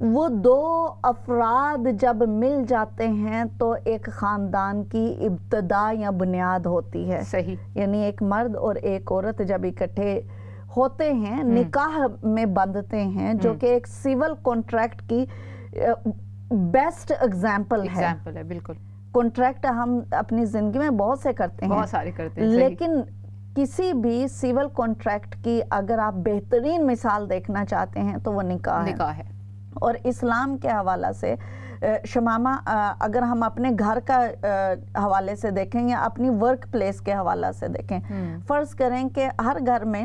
وہ دو افراد جب مل جاتے ہیں تو ایک خاندان کی ابتدا یا بنیاد ہوتی ہے. صحیح. یعنی ایک مرد اور ایک عورت جب اکٹھے ہوتے ہیں نکاح میں بندھتے ہیں جو کہ ایک سیول کانٹریکٹ کی بیسٹ ایگزامپل ہے. بالکل. کانٹریکٹ ہم اپنی زندگی میں بہت سے کرتے ہیں, بہت سارے کرتے ہیں, لیکن کسی بھی سیول کانٹریکٹ کی اگر آپ بہترین مثال دیکھنا چاہتے ہیں تو وہ نکاح ہے. اور اسلام کے حوالہ سے شمامہ اگر ہم اپنے گھر کا حوالے سے دیکھیں یا اپنی ورک پلیس کے حوالہ سے دیکھیں, فرض کریں کہ ہر گھر میں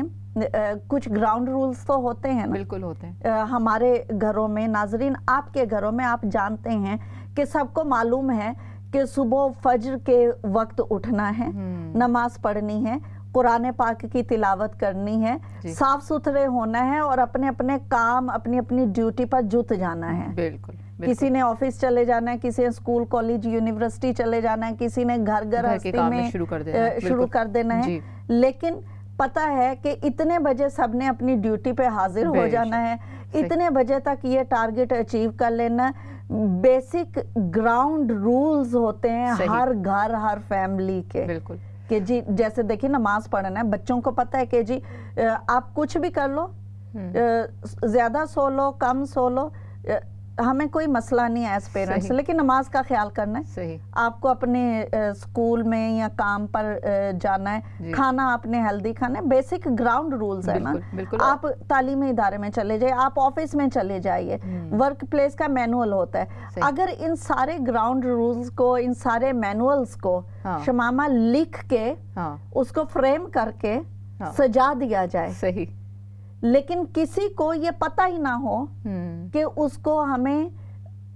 کچھ گراؤنڈ رولز تو ہوتے ہیں نا. بالکل ہوتے ہیں. ہمارے گھروں میں, ناظرین آپ کے گھروں میں آپ جانتے ہیں کہ سب کو معلوم ہے کہ صبح فجر کے وقت اٹھنا ہے, نماز پڑھنی ہے, قرآن پاک کی تلاوت کرنی ہے, صاف ستھرے ہونا ہے اور اپنے اپنے کام اپنی اپنی ڈیوٹی پر جت جانا ہے. بالکل. کسی نے آفس چلے جانا ہے, کسی نے اسکول کالج یونیورسٹی چلے جانا ہے, کسی نے گھر گھرستی میں شروع کر دینا ہے. لیکن پتہ ہے کہ اتنے بجے سب نے اپنی ڈیوٹی پہ حاضر ہو جانا ہے, اتنے بجے تک یہ ٹارگٹ اچیو کر لینا. بیسک گراؤنڈ رولز ہوتے ہیں ہر گھر ہر فیملی کے. بالکل. کہ جی جیسے دیکھیں نماز پڑھنا ہے, بچوں کو پتہ ہے کہ جی آپ کچھ بھی کر لو, زیادہ سو لو کم سو لو, ہمیں کوئی مسئلہ نہیں ہے ایز پیرنٹس, لیکن نماز کا خیال کرنا ہے. آپ کو اپنے اسکول میں یا کام پر جانا ہے, کھانا آپ نے ہیلدی کھانا ہے. بیسک گراؤنڈ رولز ہے نا. آپ تعلیمی ادارے میں چلے جائیں, آپ آفس میں چلے جائیے, ورک پلیس کا مینول ہوتا ہے. اگر ان سارے گراؤنڈ رولز کو, ان سارے مینولز کو شمامہ لکھ کے اس کو فریم کر کے سجا دیا جائے, صحیح, لیکن کسی کو یہ پتہ ہی نہ ہو کہ اس کو ہمیں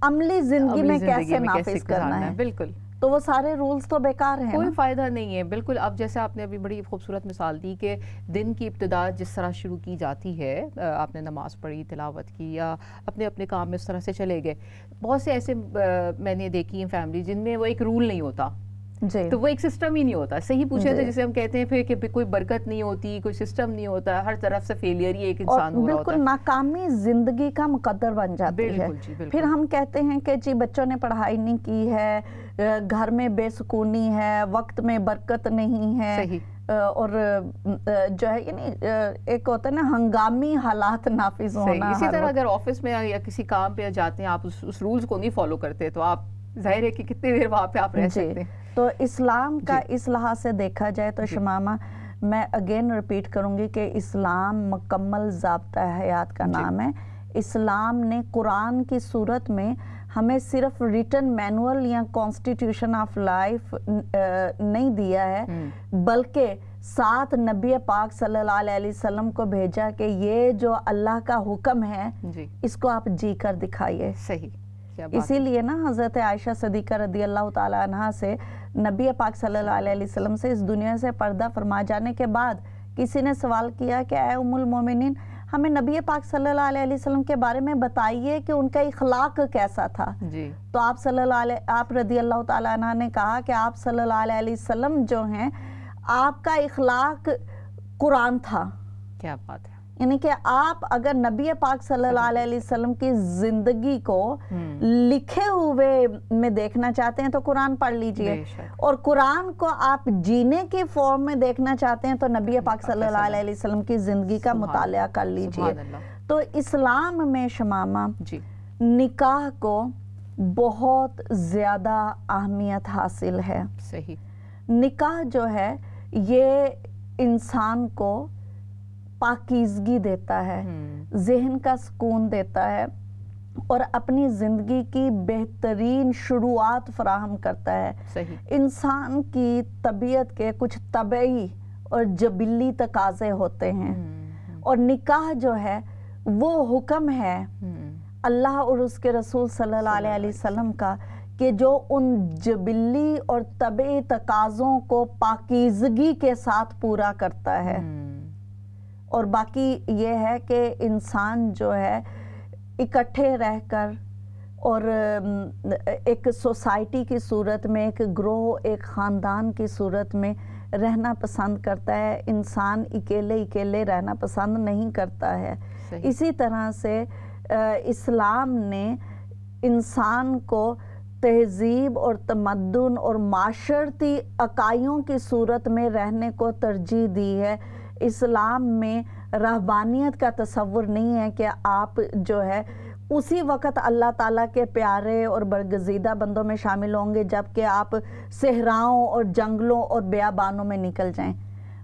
عملی زندگی میں کیسے نافذ کرنا ہے, بالکل, تو وہ سارے رولز تو بیکار ہیں, کوئی فائدہ نہیں ہے. بالکل. اب جیسے آپ نے ابھی بڑی خوبصورت مثال دی کہ دن کی ابتدا جس طرح شروع کی جاتی ہے, آپ نے نماز پڑھی, تلاوت کی, یا اپنے اپنے کام میں اس طرح سے چلے گئے. بہت سے ایسے میں نے دیکھی ہیں فیملی جن میں وہ ایک رول نہیں ہوتا, تو وہ ایک سسٹم ہی نہیں ہوتا. صحیح پوچھے تو جسے ہم کہتے ہیں پھر کہ کوئی برکت نہیں ہوتی, کوئی سسٹم نہیں ہوتا, ہر طرف سے فیلئر ہی ایک انسان ہو رہا ہوتا ہے. بالکل ناکامی زندگی کا مقدر بن جاتی ہے. پھر ہم کہتے ہیں کہ جی بچوں نے پڑھائی نہیں کی ہے, گھر میں بے سکونی ہے, وقت میں برکت نہیں ہے, اور جو ہے یعنی ایک ہوتا ہے نا ہنگامی حالات نافذ ہونا. اسی طرح اگر آفس میں یا کسی کام پہ جاتے ہیں, آپ اس رولز کو نہیں فالو کرتے, تو آپ ظاہر ہے کہ کتنی دیر وہاں پہ آپ رہ سکتے ہیں. تو اسلام کا اس لحاظ سے دیکھا جائے تو شمامہ میں اگین ریپیٹ کروں گی کہ اسلام مکمل ضابطہ حیات کا نام ہے. اسلام نے قرآن کی صورت میں ہمیں صرف ریٹن مینول یا کانسٹیٹیوشن آف لائف نہیں دیا ہے, بلکہ ساتھ نبی پاک صلی اللہ علیہ وسلم کو بھیجا کہ یہ جو اللہ کا حکم ہے اس کو آپ جی کر دکھائیے. صحیح. اسی لیے نا حضرت عائشہ صدیقہ رضی اللہ تعالیٰ عنہ سے, نبی پاک صلی اللہ علیہ وسلم سے اس دنیا سے پردہ فرما جانے کے بعد کسی نے سوال کیا کہ اے ام المومنین, ہمیں نبی پاک صلی اللہ علیہ وسلم کے بارے میں بتائیے کہ ان کا اخلاق کیسا تھا. تو آپ رضی اللہ تعالیٰ عنہ نے کہا کہ آپ صلی اللہ علیہ وسلم جو ہیں, آپ کا اخلاق قرآن تھا. کیا بات ہے. یعنی کہ آپ اگر نبی پاک صلی اللہ علیہ وسلم کی زندگی کو لکھے ہوئے میں دیکھنا چاہتے ہیں تو قرآن پڑھ لیجئے, اور قرآن کو آپ جینے کی فارم میں دیکھنا چاہتے ہیں تو نبی پاک صلی اللہ علیہ وسلم کی زندگی کا مطالعہ کر لیجئے. تو اسلام میں شمامہ نکاح کو بہت زیادہ اہمیت حاصل ہے. صحیح. نکاح جو ہے یہ انسان کو پاکیزگی دیتا ہے, ذہن کا سکون دیتا ہے, اور اپنی زندگی کی بہترین شروعات فراہم کرتا ہے. انسان کی طبیعت کے کچھ طبعی اور جبلی تقاضے ہوتے ہیں, اور نکاح جو ہے وہ حکم ہے اللہ اور اس کے رسول صلی اللہ علیہ وسلم کا کہ جو ان جبلی اور طبعی تقاضوں کو پاکیزگی کے ساتھ پورا کرتا ہے. اور باقی یہ ہے کہ انسان جو ہے اکٹھے رہ کر اور ایک سوسائٹی کی صورت میں, ایک گروہ, ایک خاندان کی صورت میں رہنا پسند کرتا ہے. انسان اکیلے رہنا پسند نہیں کرتا ہے. اسی طرح سے اسلام نے انسان کو تہذیب اور تمدن اور معاشرتی اکائیوں کی صورت میں رہنے کو ترجیح دی ہے. اسلام میں رہبانیت کا تصور نہیں ہے کہ آپ جو ہے اسی وقت اللہ تعالیٰ کے پیارے اور برگزیدہ بندوں میں شامل ہوں گے جبکہ آپ صحراؤں اور جنگلوں اور بیابانوں میں نکل جائیں،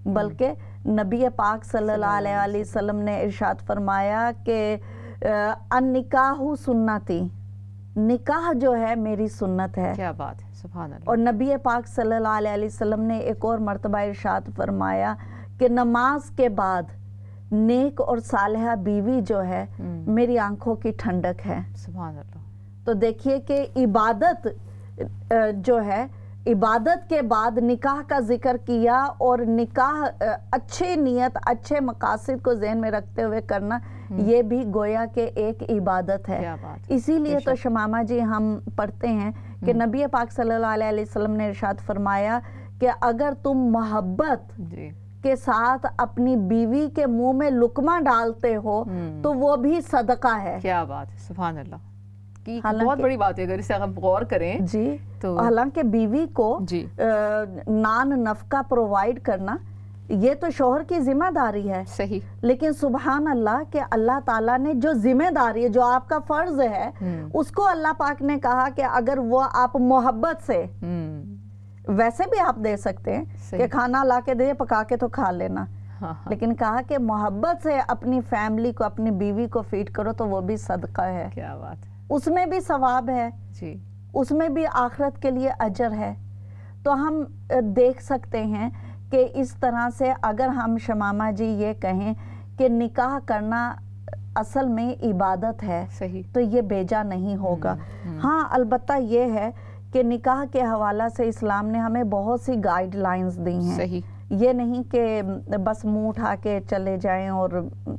بلکہ نبی پاک صلی اللہ علیہ وسلم نے ارشاد فرمایا کہ النکاح سنتی، نکاح جو ہے میری سنت ہے. کیا بات ہے، سبحان اللہ. اور نبی پاک صلی اللہ علیہ وسلم نے ایک اور مرتبہ ارشاد فرمایا کہ نماز کے بعد نیک اور صالحہ بیوی جو ہے میری آنکھوں کی ٹھنڈک ہے. سبحان اللہ. تو دیکھیے کہ عبادت جو ہے، عبادت کے بعد نکاح کا ذکر کیا، اور نکاح اچھے نیت اچھے مقاصد کو ذہن میں رکھتے ہوئے کرنا یہ بھی گویا کہ ایک عبادت ہے. اسی لیے تو شمامہ جی ہم پڑھتے ہیں کہ نبی پاک صلی اللہ علیہ وسلم نے ارشاد فرمایا کہ اگر تم محبت کے ساتھ اپنی بیوی کے منہ میں لقمہ ڈالتے ہو تو وہ بھی صدقہ ہے. کیا بات ہے، سبحان اللہ. بہت بڑی بات ہے اگر اسے ہم غور کریں. جی تو حالانکہ بیوی کو نان نفقہ پرووائیڈ کرنا یہ تو شوہر کی ذمہ داری ہے. صحیح. لیکن سبحان اللہ کہ اللہ تعالیٰ نے جو ذمہ داری ہے، جو آپ کا فرض ہے، اس کو اللہ پاک نے کہا کہ اگر وہ آپ محبت سے، ویسے بھی آپ دے سکتے ہیں کہ کھانا لا کے دے پکا کے تو کھا لینا، لیکن کہا کہ محبت سے اپنی فیملی کو، اپنی بیوی کو فیڈ کرو تو وہ بھی صدقہ ہے. کیا بات ہے. اس میں بھی ثواب ہے، اس میں بھی آخرت کے لیے اجر ہے. تو ہم دیکھ سکتے ہیں کہ اس طرح سے اگر ہم شمامہ جی یہ کہیں کہ نکاح کرنا اصل میں عبادت ہے تو یہ بیجا نہیں ہوگا. ہاں البتہ یہ ہے کہ نکاح کے حوالہ سے اسلام نے ہمیں بہت سی گائیڈ لائنز دی ہیں. یہ نہیں کہ بس منہ اٹھا کے چلے جائیں اور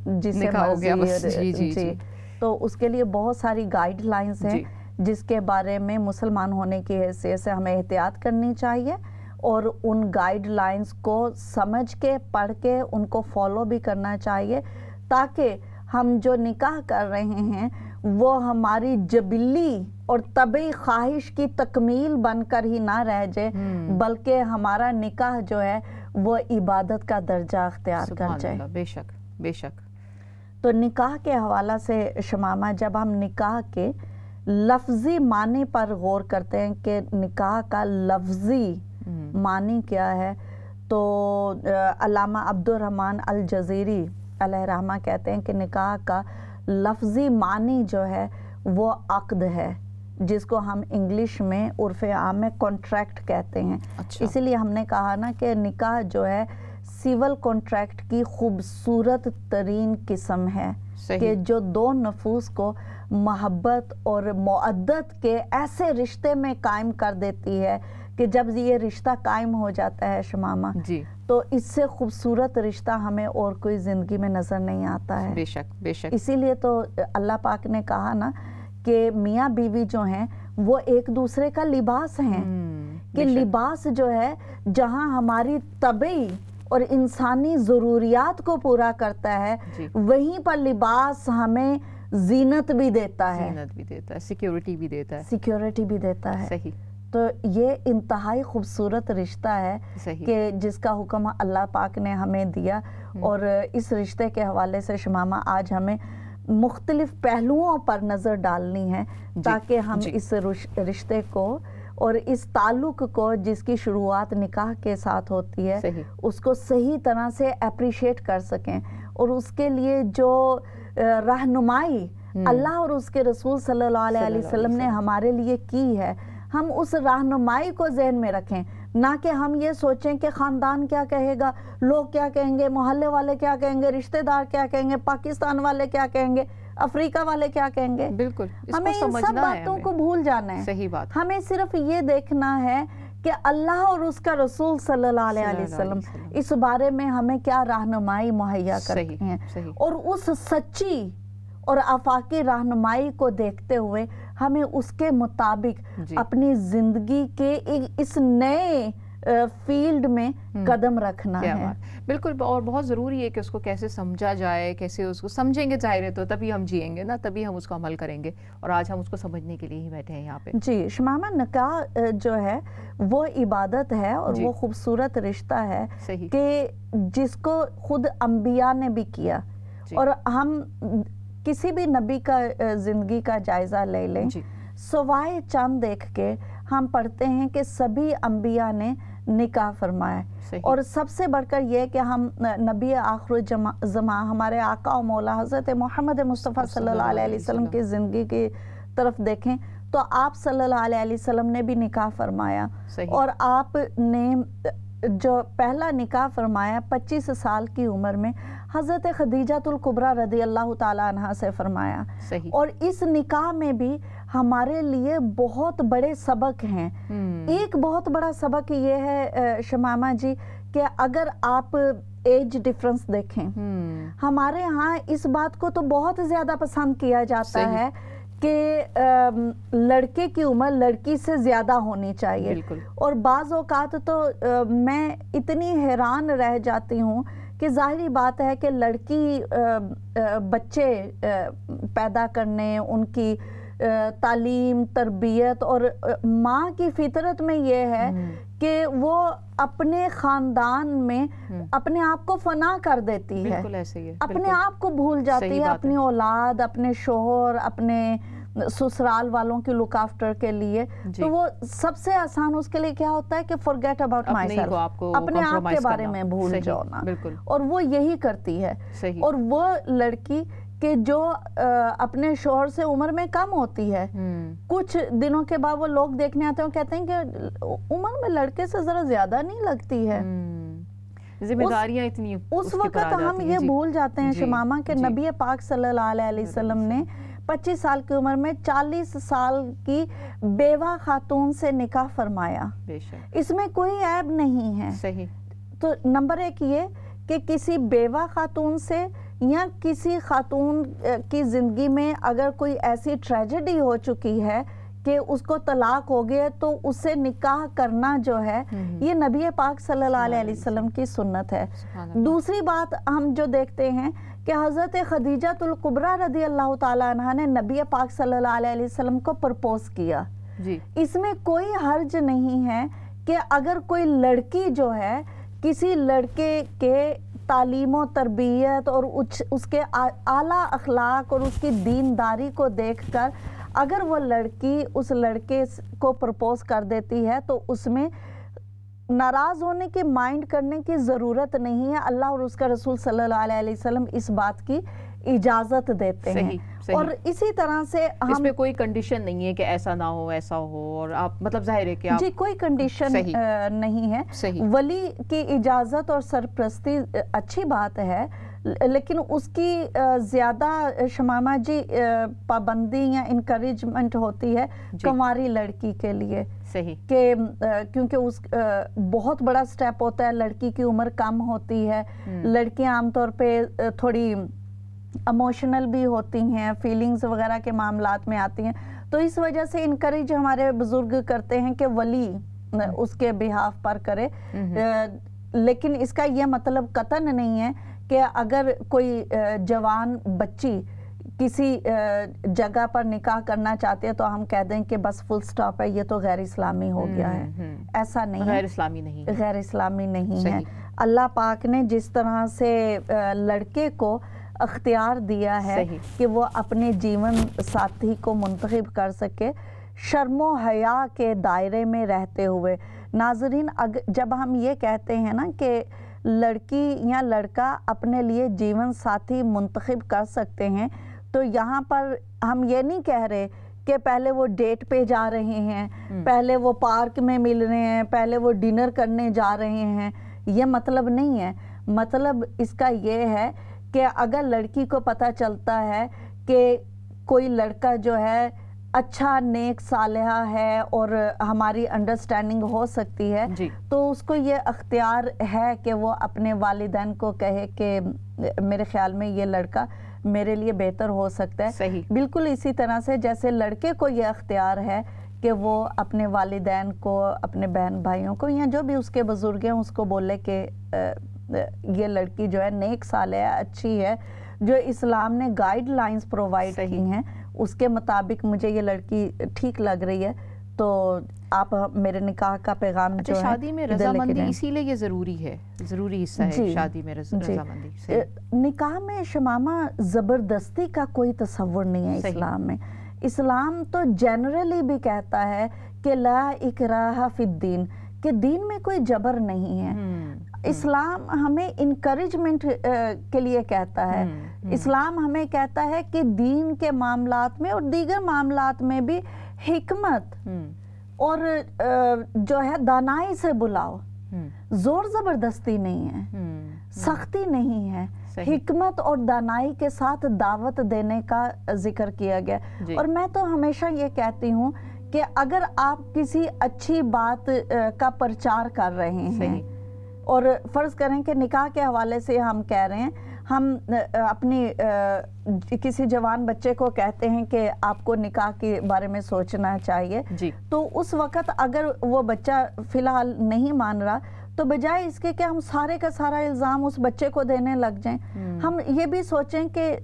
جسے مرضی. تو اس کے لیے بہت ساری گائیڈ لائنز ہیں جس کے بارے میں مسلمان ہونے کی حیثیت سے ہمیں احتیاط کرنی چاہیے، اور ان گائیڈ لائنز کو سمجھ کے پڑھ کے ان کو فالو بھی کرنا چاہیے، تاکہ ہم جو نکاح کر رہے ہیں وہ ہماری جبلی اور طبعی خواہش کی تکمیل بن کر ہی نہ رہ جائے، بلکہ ہمارا نکاح جو ہے وہ عبادت کا درجہ اختیار کر جائے. بے شک بے شک. تو نکاح کے حوالہ سے شمامہ جب ہم نکاح کے لفظی معنی پر غور کرتے ہیں کہ نکاح کا لفظی معنی کیا ہے، تو علامہ عبد الرحمن الجزیری علیہ رحمہ کہتے ہیں کہ نکاح کا لفظی معنی جو ہے وہ عقد ہے، جس کو ہم انگلش میں عرف عام میں کانٹریکٹ کہتے ہیں. اسی لیے ہم نے کہا نا کہ نکاح جو ہے سیول کانٹریکٹ کی خوبصورت ترین قسم ہے کہ جو دو نفوس کو محبت اور مودت کے ایسے رشتے میں قائم کر دیتی ہے کہ جب یہ رشتہ قائم ہو جاتا ہے شمامہ تو اس سے خوبصورت رشتہ ہمیں اور کوئی زندگی میں نظر نہیں آتا ہے. بے شک بے شک. اسی لیے تو اللہ پاک نے کہا نا کہ میاں بیوی جو ہیں وہ ایک دوسرے کا لباس ہیں، کہ لباس جو ہے جہاں ہماری طبعی اور انسانی ضروریات کو پورا کرتا ہے وہیں پر لباس ہمیں زینت بھی دیتا ہے، سیکیورٹی بھی دیتا ہے، سیکیورٹی بھی دیتا ہے. صحیح. تو یہ انتہائی خوبصورت رشتہ ہے کہ جس کا حکم اللہ پاک نے ہمیں دیا، اور اس رشتے کے حوالے سے شمامہ آج ہمیں مختلف پہلوؤں پر نظر ڈالنی ہے تاکہ ہم اس رشتے کو اور اس تعلق کو جس کی شروعات نکاح کے ساتھ ہوتی ہے اس کو صحیح طرح سے اپریشیٹ کر سکیں، اور اس کے لیے جو رہنمائی اللہ اور اس کے رسول صلی اللہ علیہ وسلم نے ہمارے لیے کی ہے ہم اس رہنمائی کو ذہن میں رکھیں، نہ کہ ہم یہ سوچیں کہ خاندان کیا کہے گا، لوگ کیا کہیں گے، محلے والے کیا کہیں گے، رشتہ دار کیا کہیں گے، پاکستان والے کیا کہیں گے، افریقہ والے کیا کہیں گے. بالکل ہمیں ان سب باتوں کو بھول جانا ہے. صحیح بات. ہمیں صرف یہ دیکھنا ہے کہ اللہ اور اس کا رسول صلی اللہ علیہ وسلم اس بارے میں ہمیں کیا رہنمائی مہیا کرتے ہیں، اور اس سچی اور آفاقی رہنمائی کو دیکھتے ہوئے ہمیں اس کے مطابق اپنی زندگی کے اس نئے فیلڈ میں قدم رکھنا ہے. بالکل، اور بہت ضروری ہے کہ اس کو کیسے سمجھا جائے، کیسے اس کو سمجھیں گے ظاہر ہے تو تبھی ہم جئیں گے نا، تبھی ہم اس کو عمل کریں گے، اور آج ہم اس کو سمجھنے کے لیے ہی بیٹھے ہیں یہاں پہ۔ جی شمامہ، نکاح جو ہے وہ عبادت ہے اور جی، وہ خوبصورت رشتہ ہے صحیح، کہ جس کو خود انبیاء نے بھی کیا، جی، اور ہم کسی بھی نبی کا زندگی کا جائزہ لے لیں، جی، سوائے چند دیکھ کے ہم پڑھتے ہیں کہ سبھی انبیاء نے نکاح فرمایا، صحیح، اور سب سے بڑھ کر یہ کہ ہم نبی آخر زماں ہمارے آقا و مولا حضرت محمد مصطفیٰ صلی اللہ علیہ وسلم کی زندگی کی طرف دیکھیں تو آپ صلی اللہ علیہ وسلم نے بھی نکاح فرمایا، صحیح، اور آپ نے جو پہلا نکاح فرمایا 25 سال کی عمر میں حضرت خدیجہ الکبریٰ رضی اللہ تعالیٰ عنہ سے فرمایا، صحیح، اور اس نکاح میں بھی ہمارے لیے بہت بڑے سبق ہیں۔ ایک بہت بڑا سبق یہ ہے شمامہ جی کہ اگر آپ ایج ڈیفرنس دیکھیں، ہمارے ہاں اس بات کو تو بہت زیادہ پسند کیا جاتا صحیح، ہے کہ لڑکے کی عمر لڑکی سے زیادہ ہونی چاہیے، بالکل، اور بعض اوقات تو میں اتنی حیران رہ جاتی ہوں کہ ظاہری بات ہے کہ لڑکی بچے پیدا کرنے، ان کی تعلیم، تربیت، اور ماں کی فطرت میں یہ ہے کہ وہ اپنے خاندان میں اپنے آپ کو فنا کر دیتی ہے، بالکل ایسے ہی ہے، اپنے آپ کو بھول جاتی ہے، اپنی اولاد، اپنے شوہر، اپنے سسرال والوں کی لک آفٹر کے لیے، تو وہ سب سے آسان اس کے لیے کیا ہوتا ہے کہ forget about myself، اپنے آپ کے بارے میں بھول جاؤ نا، اور وہ یہی کرتی ہے، اور وہ لڑکی کہ جو اپنے شوہر سے عمر میں کم ہوتی ہے، کچھ دنوں کے بعد وہ لوگ دیکھنے آتے ہیں، کہتے ہیں کہ عمر میں لڑکے سے ذرا زیادہ نہیں لگتی ہے، ذمہ داریاں اتنی اس وقت ہم یہ بھول جاتے ہیں شمامہ کہ نبی پاک صلی اللہ علیہ وسلم نے 25 سال کی عمر میں 40 سال کی بیوہ خاتون سے نکاح فرمایا، اس میں کوئی عیب نہیں ہے۔ صحیح، تو نمبر ایک یہ کہ کسی بیوہ خاتون سے یا کسی خاتون کی زندگی میں اگر کوئی ایسی ٹریجڈی ہو چکی ہے کہ اس کو طلاق ہو گیا تو اس سے نکاح کرنا جو ہے یہ نبی پاک صلی اللہ علیہ وسلم کی سنت ہے۔ دوسری بات ہم جو دیکھتے ہیں کہ حضرت خدیجہ الکبریٰ رضی اللہ تعالیٰ عنہ نے نبی پاک صلی اللہ علیہ وسلم کو پرپوز کیا، اس میں کوئی حرج نہیں ہے کہ اگر کوئی لڑکی جو ہے کسی لڑکے کے تعلیم و تربیت اور اس کے اعلیٰ اخلاق اور اس کی دینداری کو دیکھ کر اگر وہ لڑکی اس لڑکے کو پرپوز کر دیتی ہے تو اس میں ناراض ہونے کی، مائنڈ کرنے کی ضرورت نہیں ہے۔ اللہ اور اس کا رسول صلی اللہ علیہ وسلم اس بات کی اجازت دیتے ہیں، اور اسی طرح سے اس میں کوئی کنڈیشن نہیں ہے کہ ایسا نہ ہو ایسا ہو، اور آپ مطلب ظاہر ہے کہ آپ جی کوئی کنڈیشن نہیں ہے۔ ولی کی اجازت اور سرپرستی اچھی بات ہے، لیکن اس کی زیادہ شمامہ جی پابندی یا انکریجمنٹ ہوتی ہے کنواری لڑکی کے لیے، کہ کیونکہ اس بہت بڑا سٹیپ ہوتا ہے، لڑکی کی عمر کم ہوتی ہے، لڑکیاں عام طور پہ تھوڑی اموشنل بھی ہوتی ہیں، فیلنگز وغیرہ کے معاملات میں آتی ہیں، تو اس وجہ سے انکریج ہمارے بزرگ کرتے ہیں کہ ولی اس کے بہاف پر کرے، لیکن اس کا یہ مطلب قطعاً نہیں ہے کہ اگر کوئی جوان بچی کسی جگہ پر نکاح کرنا چاہتے ہیں تو ہم کہہ دیں کہ بس فل سٹاپ ہے، یہ تو غیر اسلامی ہو گیا ہے، ایسا نہیں ہے، غیر اسلامی نہیں ہے۔ اللہ پاک نے جس طرح سے لڑکے کو اختیار دیا ہے کہ وہ اپنے جیون ساتھی کو منتخب کر سکے شرم و حیا کے دائرے میں رہتے ہوئے۔ ناظرین، جب ہم یہ کہتے ہیں نا کہ لڑکی یا لڑکا اپنے لیے جیون ساتھی منتخب کر سکتے ہیں تو یہاں پر ہم یہ نہیں کہہ رہے کہ پہلے وہ ڈیٹ پہ جا رہے ہیں، پہلے وہ پارک میں مل رہے ہیں، پہلے وہ ڈنر کرنے جا رہے ہیں، یہ مطلب نہیں ہے۔ مطلب اس کا یہ ہے کہ اگر لڑکی کو پتہ چلتا ہے کہ کوئی لڑکا جو ہے اچھا نیک صالحہ ہے اور ہماری انڈرسٹینڈنگ ہو سکتی ہے تو اس کو یہ اختیار ہے کہ وہ اپنے والدین کو کہے کہ میرے خیال میں یہ لڑکا میرے لیے بہتر ہو سکتا ہے۔ بالکل اسی طرح سے جیسے لڑکے کو یہ اختیار ہے کہ وہ اپنے والدین کو، اپنے بہن بھائیوں کو یا جو بھی اس کے بزرگ ہیں اس کو بولے کہ یہ لڑکی جو ہے نیک صالحہ اچھی ہے، جو اسلام نے گائیڈ لائنز پرووائڈ کی ہیں اس کے مطابق مجھے یہ لڑکی ٹھیک لگ رہی ہے، تو آپ میرے نکاح کا پیغام جو ہے شادی میں رضامندی اسی لیے یہ ضروری ہے، ضروری حصہ ہے شادی میں رضامندی سے۔ نکاح میں شمامہ زبردستی کا کوئی تصور نہیں ہے اسلام میں۔ اسلام تو جنرلی بھی کہتا ہے کہ لا اکراہ فی الدین، کہ دین میں کوئی جبر نہیں ہے۔ اسلام ہمیں انکریجمنٹ کے لیے کہتا ہے، اسلام ہمیں کہتا ہے کہ دین کے معاملات میں اور دیگر معاملات میں بھی حکمت اور جو ہے دانائی سے بلاؤ، زور زبردستی نہیں ہے، سختی نہیں ہے، حکمت اور دانائی کے ساتھ دعوت دینے کا ذکر کیا گیا۔ اور میں تو ہمیشہ یہ کہتی ہوں کہ اگر آپ کسی اچھی بات کا پرچار کر رہے ہیں اور فرض کریں کہ نکاح کے حوالے سے ہم کہہ رہے ہیں، ہم اپنی کسی جوان بچے کو کہتے ہیں کہ آپ کو نکاح کے بارے میں سوچنا چاہیے، تو اس وقت اگر وہ بچہ فی الحال نہیں مان رہا تو بجائے اس کے کہ ہم سارے کا سارا الزام اس بچے کو دینے لگ جائیں، ہم یہ بھی سوچیں کہ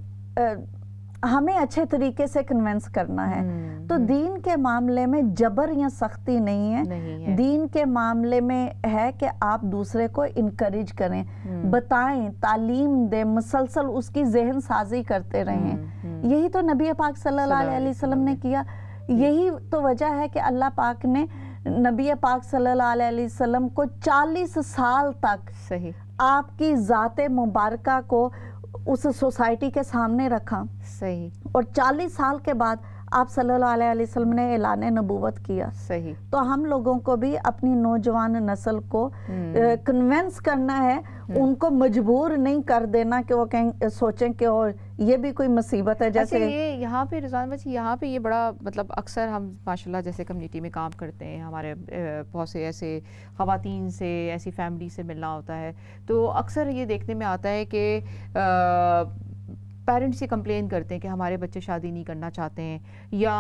ہمیں اچھے طریقے سے کنونس کرنا ہے۔ تو دین کے معاملے میں جبر یا سختی نہیں ہے، دین کے معاملے میں ہے کہ آپ دوسرے کو انکریج کریں، بتائیں، تعلیم دیں، مسلسل اس کی ذہن سازی کرتے رہیں۔ یہی تو نبی پاک صلی اللہ علیہ وسلم نے کیا، یہی تو وجہ ہے کہ اللہ پاک نے نبی پاک صلی اللہ علیہ وسلم کو 40 سال تک آپ کی ذات مبارکہ کو اس سوسائٹی کے سامنے رکھا، اور 40 سال کے بعد آپ صلی اللہ علیہ وسلم نے اعلان نبوت کیا۔ تو ہم لوگوں کو بھی اپنی نوجوان نسل کو کنونس کرنا ہے، ان کو مجبور نہیں کر دینا کہ وہ سوچیں کہ یہ بھی کوئی مصیبت ہے۔ جیسے یہاں پہ رضوان بھائی یہاں پہ یہ بڑا مطلب اکثر ہم ماشاءاللہ جیسے کمیونٹی میں کام کرتے ہیں، ہمارے بہت سے ایسے خواتین سے، ایسی فیملی سے ملنا ہوتا ہے، تو اکثر یہ دیکھنے میں آتا ہے کہ پیرنٹس یہ کمپلین کرتے ہیں کہ ہمارے بچے شادی نہیں کرنا چاہتے ہیں، یا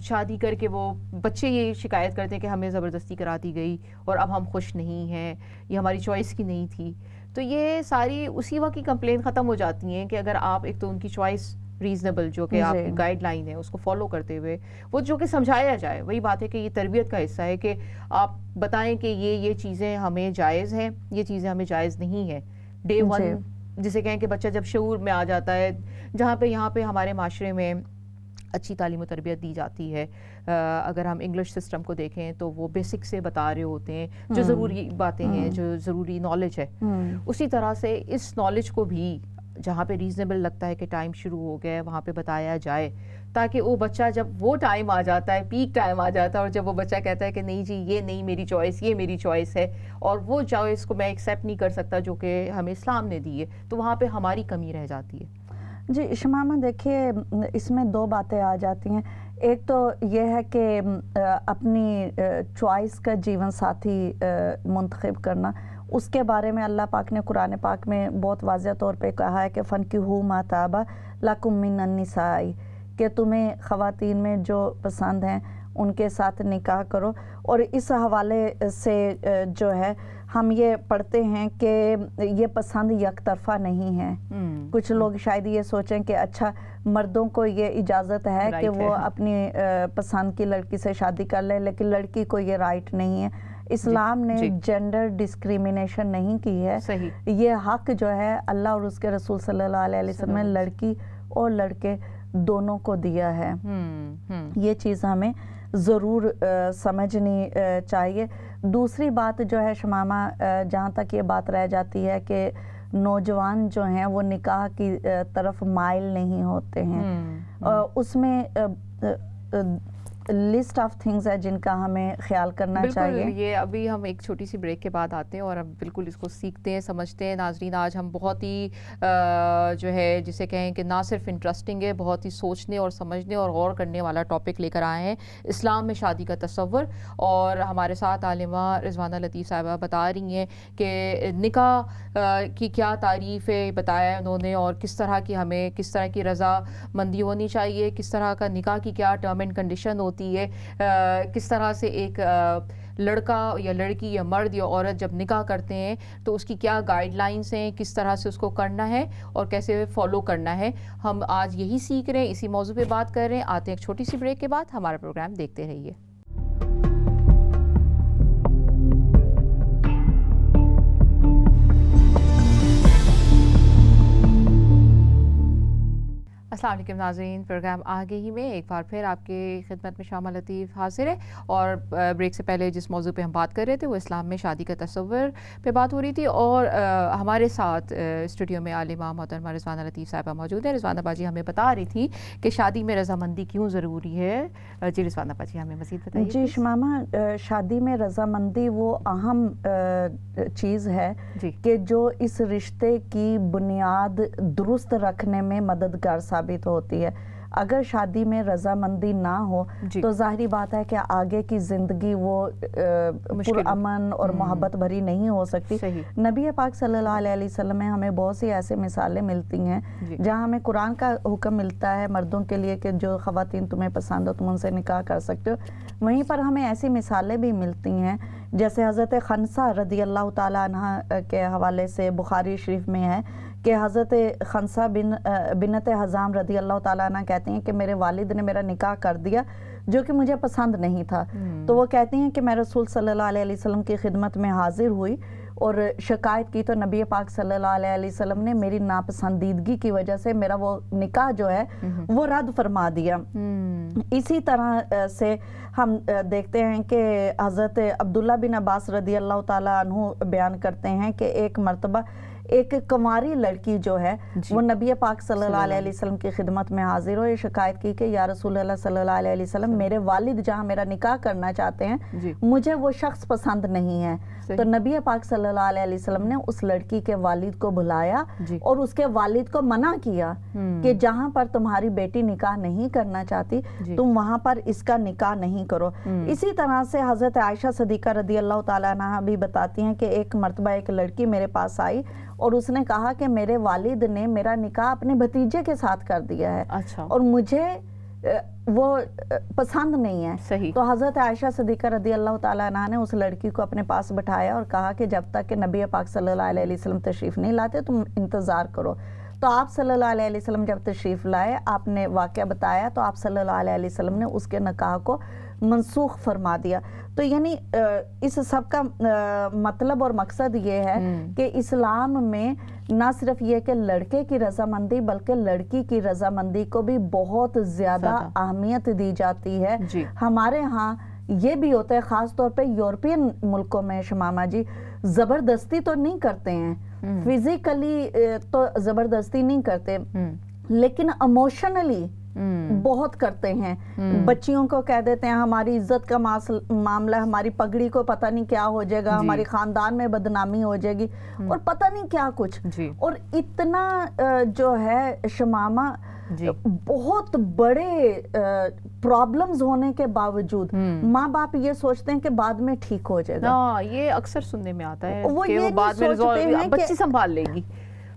شادی کر کے وہ بچے یہ شکایت کرتے ہیں کہ ہمیں زبردستی کرا دی گئی اور اب ہم خوش نہیں ہیں، یہ ہماری چوائس کی نہیں تھی۔ تو یہ ساری اسی وقت کی کمپلین ختم ہو جاتی ہیں کہ اگر آپ ایک تو ان کی چوائس ریزنیبل جو کہ آپ کی گائیڈ لائن ہے اس کو فالو کرتے ہوئے وہ جو کہ سمجھایا جائے، وہی بات ہے کہ یہ تربیت کا حصہ ہے کہ آپ بتائیں کہ یہ چیزیں ہمیں جائز ہیں، یہ چیزیں ہمیں جائز نہیں ہیں۔ ڈے ون جسے کہیں کہ بچہ جب شعور میں آ جاتا ہے، جہاں پہ یہاں پہ ہمارے معاشرے میں اچھی تعلیم و تربیت دی جاتی ہے، اگر ہم انگلش سسٹم کو دیکھیں تو وہ بیسک سے بتا رہے ہوتے ہیں جو ضروری باتیں ہیں، جو ضروری نالج ہے، اسی طرح سے اس نالج کو بھی جہاں پہ ریزنیبل لگتا ہے کہ ٹائم شروع ہو گیا ہے وہاں پہ بتایا جائے، تاکہ وہ بچہ جب وہ ٹائم آ جاتا ہے، پیک ٹائم آ جاتا ہے، اور جب وہ بچہ کہتا ہے کہ نہیں جی یہ نہیں میری چوائس، یہ میری چوائس ہے اور وہ چوائس کو میں ایکسیپٹ نہیں کر سکتا جو کہ ہمیں اسلام نے دی ہے، تو وہاں پہ ہماری کمی رہ جاتی ہے۔ جی شمامہ دیکھیے، اس میں دو باتیں آ جاتی ہیں۔ ایک تو یہ ہے کہ اپنی چوائس کا جیون ساتھی منتخب کرنا، اس کے بارے میں اللہ پاک نے قرآن پاک میں بہت واضح طور پہ کہا ہے کہ فَانْكِحُوا مَا طَابَ لَكُم مِّنَ النِّسَاءِ، کہ تمہیں خواتین میں جو پسند ہیں ان کے ساتھ نکاح کرو۔ اور اس حوالے سے جو ہے ہم یہ پڑھتے ہیں کہ یہ پسند یک طرفہ نہیں ہے۔ کچھ لوگ شاید یہ سوچیں کہ اچھا مردوں کو یہ اجازت ہے کہ وہ اپنی پسند کی لڑکی سے شادی کر لیں، لیکن لڑکی کو یہ رائٹ نہیں ہے۔ اسلام نے جینڈر ڈسکریمنیشن نہیں کی ہے، یہ حق جو ہے اللہ اور اس کے رسول صلی اللہ علیہ وسلم نے لڑکی اور لڑکے دونوں کو دیا ہے۔ یہ چیز ہمیں ضرور سمجھنی چاہیے۔ دوسری بات جو ہے شمامہ، جہاں تک یہ بات رہ جاتی ہے کہ نوجوان جو ہیں وہ نکاح کی طرف مائل نہیں ہوتے ہیں، اس میں لسٹ آف تھنگز ہے جن کا ہمیں خیال کرنا چاہیے۔ یہ ابھی ہم ایک چھوٹی سی بریک کے بعد آتے ہیں اور اب بالکل اس کو سیکھتے ہیں، سمجھتے ہیں۔ ناظرین آج ہم بہت ہی جو ہے جسے کہیں کہ نہ صرف انٹرسٹنگ ہے، بہت ہی سوچنے اور سمجھنے اور غور کرنے والا ٹاپک لے کر آئے ہیں، اسلام میں شادی کا تصور۔ اور ہمارے ساتھ عالمہ رضوانہ لطیف صاحبہ بتا رہی ہیں کہ نکاح کی کیا تعریف ہے بتایا انہوں نے، اور کس طرح کی ہمیں کس طرح کی رضا مندی ہونی چاہیے، کس طرح کا نکاح کی کیا ٹرم اینڈ کنڈیشن ہوتی ہے، کس طرح سے ایک لڑکا یا لڑکی یا مرد یا عورت جب نکاح کرتے ہیں تو اس کی کیا گائیڈ لائنس ہیں, کس طرح سے اس کو کرنا ہے اور کیسے فالو کرنا ہے. ہم آج یہی سیکھ رہے ہیں, اسی موضوع پہ بات کر رہے ہیں. آتے ہیں ایک چھوٹی سی بریک کے بعد, ہمارا پروگرام دیکھتے رہیے. السلام علیکم ناظرین, پروگرام آگے ہی میں ایک بار پھر آپ کی خدمت میں شامہ لطیف حاضر ہے. اور بریک سے پہلے جس موضوع پہ ہم بات کر رہے تھے وہ اسلام میں شادی کا تصور پہ بات ہو رہی تھی, اور ہمارے ساتھ اسٹوڈیو میں عالمہ محترمہ رضوانہ لطیف صاحبہ موجود ہے. رضوانہ باجی ہمیں بتا رہی تھی کہ شادی میں رضامندی کیوں ضروری ہے. جی رضوانہ باجی ہمیں مزید بتائیے. جی شمامہ, شادی میں رضامندی وہ اہم چیز ہے جی کہ جو اس رشتے کی بنیاد درست رکھنے میں مددگار ثابت ہوتی ہے. اگر شادی میں رضامندی نہ ہو تو ظاہری بات ہے کہ آگے کی زندگی وہ پرامن اور محبت بھری نہیں ہو سکتی. نبی پاک صلی اللہ علیہ وسلم میں ہمیں بہت سی ایسے مثالیں ملتی ہیں جہاں ہمیں قرآن کا حکم ملتا ہے مردوں کے لیے کہ جو خواتین تمہیں پسند ہو تم ان سے نکاح کر سکتے ہو. وہیں پر ہمیں ایسی مثالیں بھی ملتی ہیں جیسے حضرت خنسہ رضی اللہ تعالیٰ عنہ کے حوالے سے بخاری شریف میں ہے کہ حضرت خنسہ بنت حزام رضی اللہ تعالیٰ عنہ کہتی ہیں کہ میرے والد نے میرا نکاح کر دیا جو کہ مجھے پسند نہیں تھا. تو وہ کہتی ہیں کہ میں رسول صلی اللہ علیہ وسلم کی خدمت میں حاضر ہوئی اور شکایت کی تو نبی پاک صلی اللہ علیہ وسلم نے میری ناپسندیدگی کی وجہ سے میرا وہ نکاح جو ہے وہ رد فرما دیا. اسی طرح سے ہم دیکھتے ہیں کہ حضرت عبداللہ بن عباس رضی اللہ تعالیٰ عنہ بیان کرتے ہیں کہ ایک مرتبہ ایک کنواری لڑکی جو ہے وہ نبی پاک صلی اللہ علیہ وسلم کی خدمت میں حاضر ہو, یہ شکایت کی کہ یا رسول اللہ صلی اللہ علیہ وسلم میرے والد جہاں میرا نکاح کرنا چاہتے ہیں مجھے وہ شخص پسند نہیں ہے. تو نبی پاک صلی اللہ علیہ وسلم نے اس لڑکی کے والد کو بلایا اور اس کے والد کو منع کیا کہ جہاں پر تمہاری بیٹی نکاح نہیں کرنا چاہتی تم وہاں پر اس کا نکاح نہیں کرو. اسی طرح سے حضرت عائشہ صدیقہ رضی اللہ تعالیٰ عنہ بھی بتاتی ہیں کہ ایک مرتبہ ایک لڑکی میرے پاس آئی اور اس نے کہا کہ میرے والد نے میرا نکاح اپنے بھتیجے کے ساتھ کر دیا ہے اور مجھے وہ پسند نہیں ہے. تو حضرت عائشہ صدیقہ رضی اللہ تعالیٰ عنہ نے اس لڑکی کو اپنے پاس بٹھایا اور کہا کہ جب تک کہ نبی پاک صلی اللہ علیہ وسلم تشریف نہیں لاتے تم انتظار کرو. تو آپ صلی اللہ علیہ وسلم جب تشریف لائے, آپ نے واقعہ بتایا تو آپ صلی اللہ علیہ وسلم نے اس کے نکاح کو منسوخ فرما دیا. تو یعنی اس سب کا مطلب اور مقصد یہ ہے کہ اسلام میں نہ صرف یہ کہ لڑکے کی رضامندی بلکہ لڑکی کی رضامندی کو بھی بہت زیادہ اہمیت دی جاتی ہے. ہمارے ہاں یہ بھی ہوتا ہے, خاص طور پہ یورپین ملکوں میں شمامہ جی, زبردستی تو نہیں کرتے ہیں, فزیکلی تو زبردستی نہیں کرتے لیکن ایموشنلی بہت کرتے ہیں. بچیوں کو کہہ دیتے ہیں ہماری عزت کا معاملہ, ہماری پگڑی کو پتہ نہیں کیا ہو جائے گا, ہماری خاندان میں بدنامی ہو جائے گی اور پتہ نہیں کیا کچھ. اور اتنا جو ہے شمامہ بہت بڑے پرابلمز ہونے کے باوجود ماں باپ یہ سوچتے ہیں کہ بعد میں ٹھیک ہو جائے گا. یہ اکثر سننے میں آتا ہے وہ کہ یہ وہ بعد میں بچی سنبھال لے گی,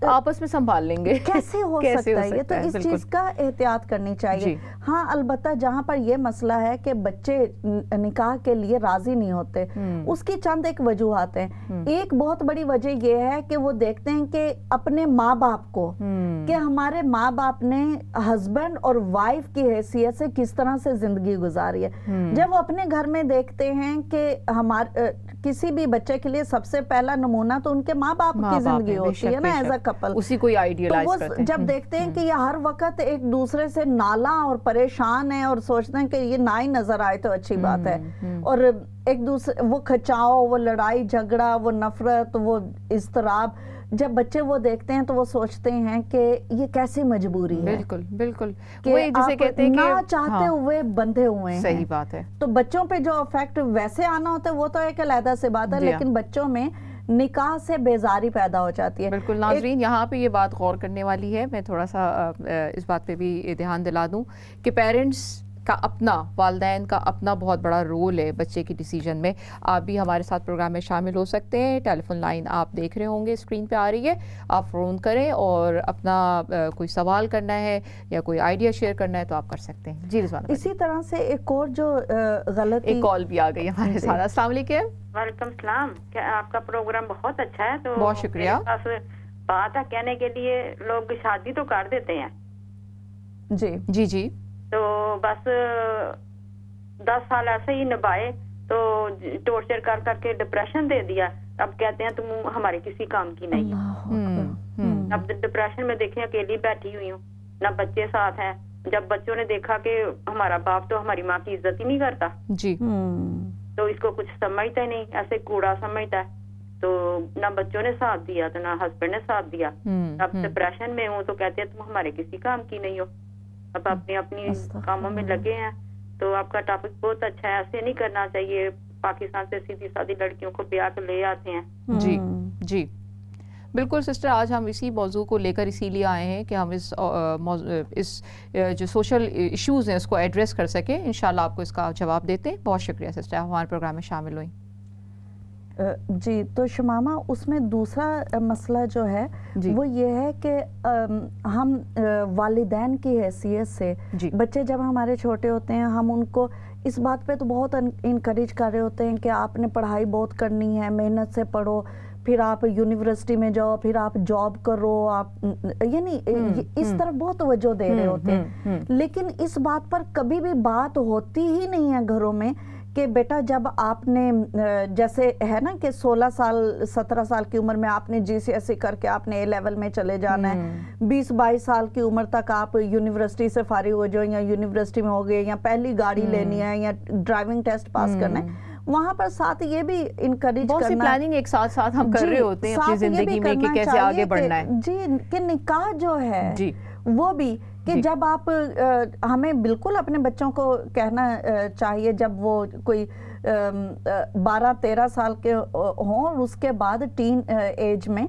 آپس میں سنبھال لیں گے. کیسے ہو سکتا ہے یہ؟ تو اس چیز کا احتیاط کرنی چاہیے. ہاں البتہ جہاں پر یہ مسئلہ ہے کہ بچے نکاح کے لیے راضی نہیں ہوتے, اس کی چند ایک وجوہات ہیں. ایک بہت بڑی وجہ یہ ہے کہ وہ دیکھتے ہیں کہ اپنے ماں باپ کو کہ ہمارے ماں باپ نے ہسبینڈ اور وائف کی حیثیت سے کس طرح سے زندگی گزاری ہے. جب وہ اپنے گھر میں دیکھتے ہیں کہ کسی بھی بچے کے لیے سب سے پہلا نمونہ تو ان کے ماں باپ کی زندگی ہوتی ہے نا, ایز اے کپل. اسی کو آئیڈیلائز کرتے ہیں. جب دیکھتے ہیں کہ یہ ہر وقت ایک دوسرے سے نالاں اور پریشان ہیں اور سوچتے ہیں کہ یہ نہ ہی نظر آئے تو اچھی بات ہے, اور ایک دوسرے وہ کھچاؤ, وہ لڑائی جھگڑا, وہ نفرت, وہ اضطراب, جب بچے وہ دیکھتے ہیں تو وہ سوچتے ہیں کہ یہ کیسی مجبوری ہے. بالکل بالکل, کہ آپ نہ چاہتے ہوئے بندھے ہوئے ہیں. صحیح بات ہے. تو بچوں پہ جو افیکٹ ویسے آنا ہوتا ہے وہ تو ایک علیحدہ سے بات ہے, لیکن بچوں میں نکاح سے بیزاری پیدا ہو جاتی ہے. بالکل ناظرین, یہاں پہ یہ بات غور کرنے والی ہے. میں تھوڑا سا اس بات پہ بھی دھیان دلا دوں کہ پیرنٹس کا اپنا والدین کا اپنا بہت بڑا رول ہے بچے کی ڈیسیجن میں. آپ بھی ہمارے ساتھ پروگرام میں شامل ہو سکتے ہیں. ٹیلی فون لائن آپ دیکھ رہے ہوں گے اسکرین پہ آ رہی ہے, آپ فون کریں اور اپنا کوئی سوال کرنا ہے یا کوئی آئیڈیا شیئر کرنا ہے تو آپ کر سکتے ہیں. جی رضوانہ, اسی طرح سے ایک اور جو غلطی, ایک کال بھی آ گئی ہمارے ساتھ. السلام علیکم. وعلیکم السلام. آپ کا پروگرام بہت اچھا ہے. تو بہت شکریہ. میرے پاس بات ہے کہنے کے لیے, لوگ شادی تو کر دیتے ہیں جی جی جی, تو بس 10 سال ایسے ہی نبھائے تو ٹورچر کر کر کے ڈپریشن دے دیا. اب کہتے ہیں تم ہمارے کسی کام کی نہیں. اب ڈپریشن میں دیکھیں اکیلی بیٹھی ہوئی ہوں, نہ بچے ساتھ ہیں. جب بچوں نے دیکھا کہ ہمارا باپ تو ہماری ماں کی عزت ہی نہیں کرتا, جی تو اس کو کچھ سمجھتا ہی نہیں, ایسے کوڑا سمجھتا ہے. تو نہ بچوں نے ساتھ دیا تو نہ ہسبینڈ نے ساتھ دیا. اب ڈپریشن میں ہوں تو کہتے ہیں تم ہمارے کسی کام کی نہیں ہو. اب اپنی اپنی کاموں میں لگے ہیں. تو آپ کا ٹاپک بہت اچھا ہے, ایسے نہیں کرنا چاہیے. پاکستان سے سیدھی سادھی لڑکیوں کو بیاہ کے لے آتے ہیں. جی جی بالکل سسٹر, آج ہم اسی موضوع کو لے کر اسی لیے آئے ہیں کہ ہم اس جو سوشل ایشوز ہیں اس کو ایڈریس کر سکیں. انشاءاللہ آپ کو اس کا جواب دیتے ہیں. بہت شکریہ سسٹر, آپ ہمارے پروگرام میں شامل ہوئیں. جی تو شمامہ, اس میں دوسرا مسئلہ جو ہے وہ یہ ہے کہ ہم والدین کی حیثیت سے بچے جب ہمارے چھوٹے ہوتے ہیں, ہم ان کو اس بات پہ تو بہت انکریج کر رہے ہوتے ہیں کہ آپ نے پڑھائی بہت کرنی ہے, محنت سے پڑھو, پھر آپ یونیورسٹی میں جاؤ, پھر آپ جاب کرو, آپ یعنی اس طرف بہت توجہ دے رہے ہوتے ہیں. لیکن اس بات پر کبھی بھی بات ہوتی ہی نہیں ہے گھروں میں کہ بیٹا جب آپ نے جیسے ہے نا کہ 16 سال 17 سال کی عمر میں آپ نے GCSE کر کے آپ نے اے لیول میں چلے جانا ہے, 20-22 سال کی عمر تک آپ یونیورسٹی سے فارغ ہو جاؤ, یا یونیورسٹی میں ہو گئے, یا پہلی گاڑی لینی ہے, یا ڈرائیونگ ٹیسٹ پاس کرنا ہے. وہاں پر ساتھ یہ بھی انکریج کرنا, بہت سی پلاننگ ایک ساتھ ساتھ ہم کر رہے ہوتے ہیں اپنی زندگی میں کہ کیسے آگے بڑھنا ہے. جی کہ نکاح جو ہے وہ بھی کہ جب آپ, ہمیں بالکل اپنے بچوں کو کہنا چاہیے جب وہ کوئی 12-13 سال کے ہوں اور اس کے بعد ٹین ایج میں,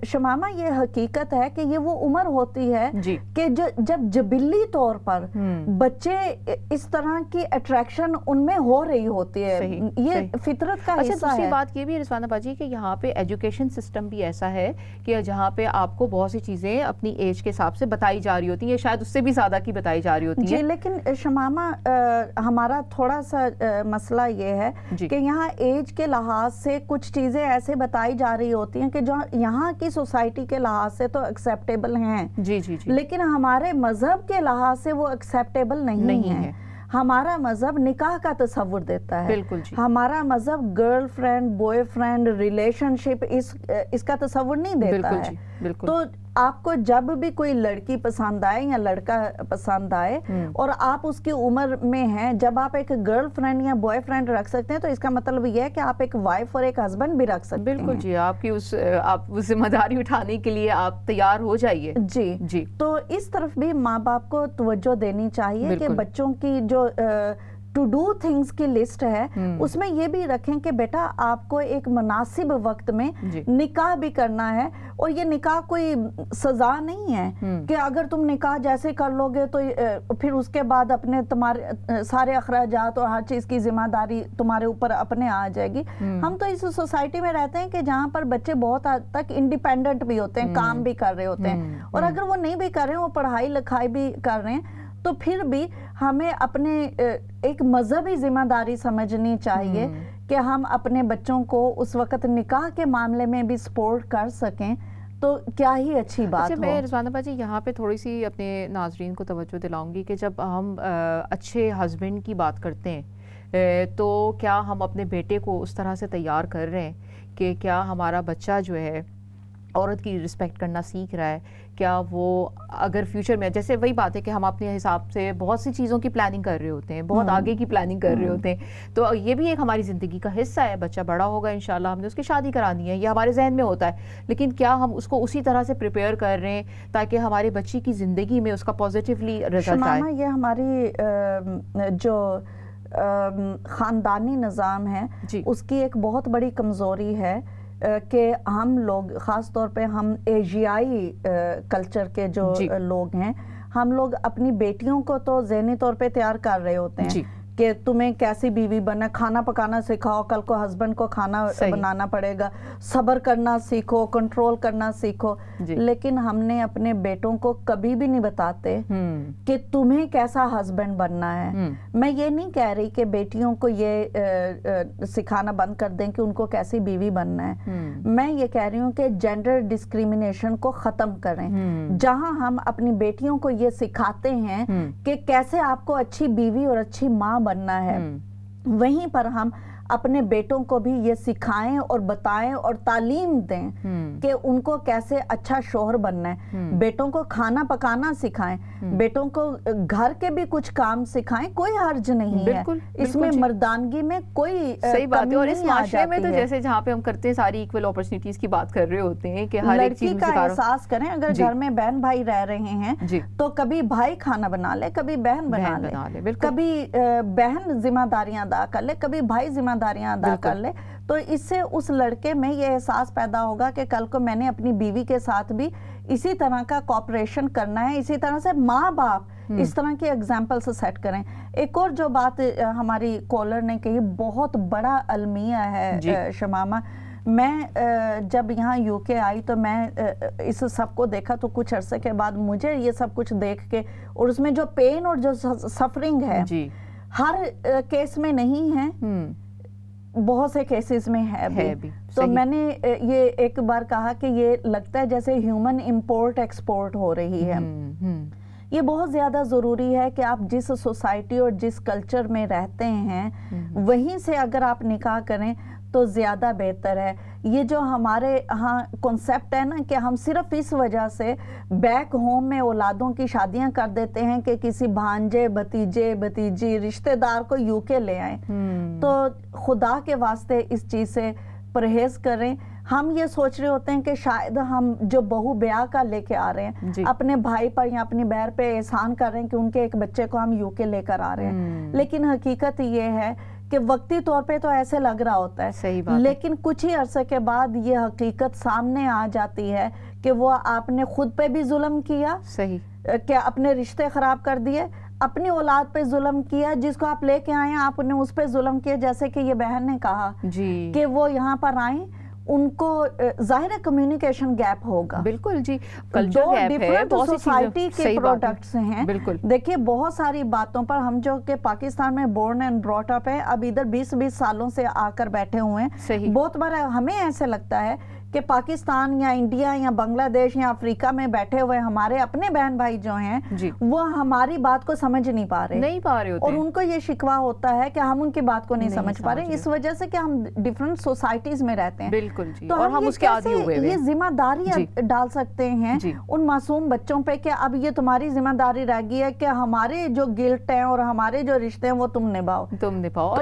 شمامہ یہ حقیقت ہے کہ یہ وہ عمر ہوتی ہے کہ جب جبلی طور پر بچے اس طرح کی اٹریکشن ان میں ہو رہی ہوتی ہے, یہ فطرت کا حصہ ہے. دوسری بات یہ بھی رضوانہ باجی کہ یہاں پہ ایجوکیشن سسٹم بھی ایسا ہے کہ جہاں پہ آپ کو بہت سی چیزیں اپنی ایج کے حساب سے بتائی جا رہی ہوتی ہیں, شاید اس سے بھی زیادہ کی بتائی جا رہی ہوتی ہیں. جی لیکن شمامہ ہمارا تھوڑا سا مسئلہ یہ ہے کہ یہاں ایج کے لحاظ سے کچھ چیزیں ایسے بتائی جا رہی ہوتی ہیں کہ جو یہاں کی سوسائٹی کے لحاظ سے تو ایکسیپٹیبل ہیں, لیکن ہمارے مذہب کے لحاظ سے وہ ایکسیپٹیبل نہیں ہے. ہمارا مذہب نکاح کا تصور دیتا ہے, ہمارا مذہب girlfriend boyfriend relationship اس کا تصور نہیں دیتا ہے. تو آپ کو جب بھی کوئی لڑکی پسند آئے یا لڑکا پسند آئے اور آپ اس کی عمر میں ہیں, جب آپ ایک گرل فرینڈ یا بوائے فرینڈ رکھ سکتے ہیں تو اس کا مطلب یہ ہے کہ آپ ایک وائف اور ایک ہسبینڈ بھی رکھ سکتے ہیں. بالکل جی, آپ کی آپ ذمہ داری اٹھانے کے لیے آپ تیار ہو جائیے. جی تو اس طرف بھی ماں باپ کو توجہ دینی چاہیے کہ بچوں کی جو ٹو ڈو تھنگز کی لسٹ ہے اس میں یہ بھی رکھیں کہ بیٹا آپ کو ایک مناسب وقت میں نکاح بھی کرنا ہے, اور یہ نکاح کوئی سزا نہیں ہے کہ اگر تم نکاح جیسے کر لو گے تو پھر اس کے بعد اپنے تمہارے سارے اخراجات اور ہر چیز کی ذمہ داری تمہارے اوپر اپنے آ جائے گی. ہم تو اس سوسائٹی میں رہتے ہیں کہ جہاں پر بچے بہت حد تک انڈیپینڈنٹ بھی ہوتے ہیں, کام بھی کر رہے ہوتے ہیں, اور اگر وہ نہیں بھی کر رہے ہیں, وہ پڑھائی لکھائی بھی کر رہے ہیں, تو پھر بھی ہمیں اپنے ایک مذہبی ذمہ داری سمجھنی چاہیے کہ ہم اپنے بچوں کو اس وقت نکاح کے معاملے میں بھی سپورٹ کر سکیں, تو کیا ہی اچھی بات ہو. میں رضوانہ باجی یہاں پہ تھوڑی سی اپنے ناظرین کو توجہ دلاؤں گی کہ جب ہم اچھے ہسبینڈ کی بات کرتے ہیں تو کیا ہم اپنے بیٹے کو اس طرح سے تیار کر رہے ہیں کہ کیا ہمارا بچہ جو ہے عورت کی رسپیکٹ کرنا سیکھ رہا ہے, کیا وہ اگر فیوچر میں, جیسے وہی بات ہے کہ ہم اپنے حساب سے بہت سی چیزوں کی پلاننگ کر رہے ہوتے ہیں, بہت آگے کی پلاننگ کر رہے ہوتے ہیں, تو یہ بھی ایک ہماری زندگی کا حصہ ہے. بچہ بڑا ہوگا انشاءاللہ, ہم نے اس کی شادی کرانی ہے, یہ ہمارے ذہن میں ہوتا ہے, لیکن کیا ہم اس کو اسی طرح سے پریپیئر کر رہے ہیں تاکہ ہمارے بچی کی زندگی میں اس کا پازیٹیولی رزلٹ آئے. یہ ہماری جو خاندانی نظام ہے اس کی ایک بہت بڑی کمزوری ہے کہ ہم لوگ خاص طور پہ ہم ایشیائی کلچر کے جو لوگ ہیں, ہم لوگ اپنی بیٹیوں کو تو ذہنی طور پہ تیار کر رہے ہوتے ہیں کہ تمہیں کیسی بیوی بننا، کھانا پکانا سکھاؤ، کل کو ہسبینڈ کو کھانا بنانا پڑے گا، صبر کرنا سیکھو، کنٹرول کرنا سیکھو، لیکن ہم نے اپنے بیٹوں کو کبھی بھی نہیں بتاتے کہ تمہیں کیسا ہسبینڈ بننا ہے۔ میں یہ نہیں کہہ رہی کہ بیٹیوں کو یہ سکھانا بند کر دیں کہ ان کو کیسی بیوی بننا ہے، میں یہ کہہ رہی ہوں کہ جینڈر ڈسکریمنیشن کو ختم کریں۔ جہاں ہم اپنی بیٹیوں کو یہ سکھاتے ہیں کہ کیسے آپ کو اچھی بیوی اور اچھی ماں بننا ہے، وہیں پر ہم اپنے بیٹوں کو بھی یہ سکھائیں اور بتائیں اور تعلیم دیں کہ ان کو کیسے اچھا شوہر بننا ہے۔ بیٹوں کو کھانا پکانا سکھائیں، بیٹوں کو گھر کے بھی کچھ کام سکھائیں، کوئی حرج نہیں ہے اس میں، مردانگی میں کوئی صحیح بات ہے۔ اور اس معاشرے میں تو جیسے جہاں پہ ہم کرتے ہیں ساری ایکول اپرچونٹیز کی بات کر رہے ہوتے ہیں کہ ہر ایک چیز لڑکی کا احساس کریں، اگر گھر میں بہن بھائی رہ رہے ہیں تو کبھی بھائی کھانا بنا لے، کبھی بہن بنا لے، کبھی بہن ذمہ داریاں ادا کر لے، کبھی بھائی ذمہ داریاں ادا کر لے، تو اس سے اس لڑکے میں یہ احساس پیدا ہوگا کہ کل کو میں نے اپنی بیوی کے ساتھ بھی اسی طرح کا کوآپریشن کرنا ہے۔ اسی طرح سے ماں باپ اس طرح کی ایگزامپلز سیٹ کریں۔ ایک اور جو بات ہماری کالر نے کہی بہت بڑا المیہ ہے شمامہ، میں جب یہاں یو کے آئی تو میں اس سب کو دیکھا تو کچھ عرصے کے بعد مجھے یہ سب کچھ دیکھ کے، اور اس میں جو پین اور جو سفرنگ ہے ہر کیس میں نہیں ہے، بہت سے کیسز میں ہے بھی۔ تو میں نے یہ ایک بار کہا کہ یہ لگتا ہے جیسے ہیومن امپورٹ ایکسپورٹ ہو رہی ہے۔ یہ بہت زیادہ ضروری ہے کہ آپ جس سوسائٹی اور جس کلچر میں رہتے ہیں وہیں سے اگر آپ نکاح کریں تو زیادہ بہتر ہے۔ یہ جو ہمارے ہاں کنسیپٹ ہے نا کہ ہم صرف اس وجہ سے بیک ہوم میں اولادوں کی شادیاں کر دیتے ہیں کہ کسی بھانجے بھتیجے بھتیجی رشتہ دار کو یو کے لے آئیں، تو خدا کے واسطے اس چیز سے پرہیز کریں۔ ہم یہ سوچ رہے ہوتے ہیں کہ شاید ہم جو بہو بیاہ کا لے کے آ رہے ہیں اپنے بھائی پر یا اپنی بہن پہ احسان کر رہے ہیں کہ ان کے ایک بچے کو ہم یو کے لے کر آ رہے ہیں، لیکن حقیقت یہ ہے کہ وقتی طور پہ تو ایسے لگ رہا ہوتا ہے، لیکن کچھ ہی عرصے کے بعد یہ حقیقت سامنے آ جاتی ہے کہ وہ آپ نے خود پہ بھی ظلم کیا، کہ اپنے رشتے خراب کر دیے، اپنی اولاد پہ ظلم کیا، جس کو آپ لے کے آئے ہیں آپ نے اس پہ ظلم کیا، جیسے کہ یہ بہن نے کہا کہ وہ یہاں پر آئیں، ان کو ظاہر ہے کمیونیکیشن گیپ ہوگا، بالکل جی، دو ڈیفرنٹ سوسائٹی کے پروڈکٹس ہیں۔ دیکھیے بہت ساری باتوں پر ہم جو کہ پاکستان میں بورن اینڈ براٹ اپ ہے، اب ادھر 20 سالوں سے آ کر بیٹھے ہوئے ہیں، بہت بار ہمیں ایسے لگتا ہے کہ پاکستان یا انڈیا یا بنگلہ دیش یا افریقہ میں بیٹھے ہوئے ہمارے اپنے بہن بھائی جو ہیں وہ ہماری بات کو سمجھ نہیں پا رہے اور ان کو یہ شکوہ ہوتا ہے کہ ہم ان کی بات کو نہیں سمجھ پا رہے، اس وجہ سے کہ ہم ڈیفرنٹ سوسائٹیز میں رہتے ہیں۔ بالکل جی، تو اور ہم اس کے عادی ہوئے یہ ذمہ داریاں ڈال سکتے ہیں ان معصوم بچوں پہ کہ اب یہ تمہاری ذمہ داری رہ گئی ہے کہ ہمارے جو گلٹ ہیں اور ہمارے جو رشتے ہیں وہ تم نبھاؤ، تو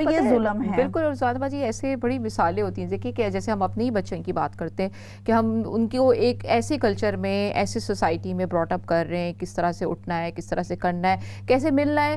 یہ ظلم ہے۔ بالکل، اور زیادہ بات یہ ایسے بڑی مثالیں ہوتی ہیں، دیکھیے کہ جیسے ہم اپنے ہی بچوں کی بات کرتے ہیں کہ ہم ان کو ایک ایسے کلچر میں ایسے سوسائٹی میں براٹ اپ کر رہے ہیں، کس طرح سے اٹھنا ہے، کس طرح سے کرنا ہے، کیسے ملنا ہے۔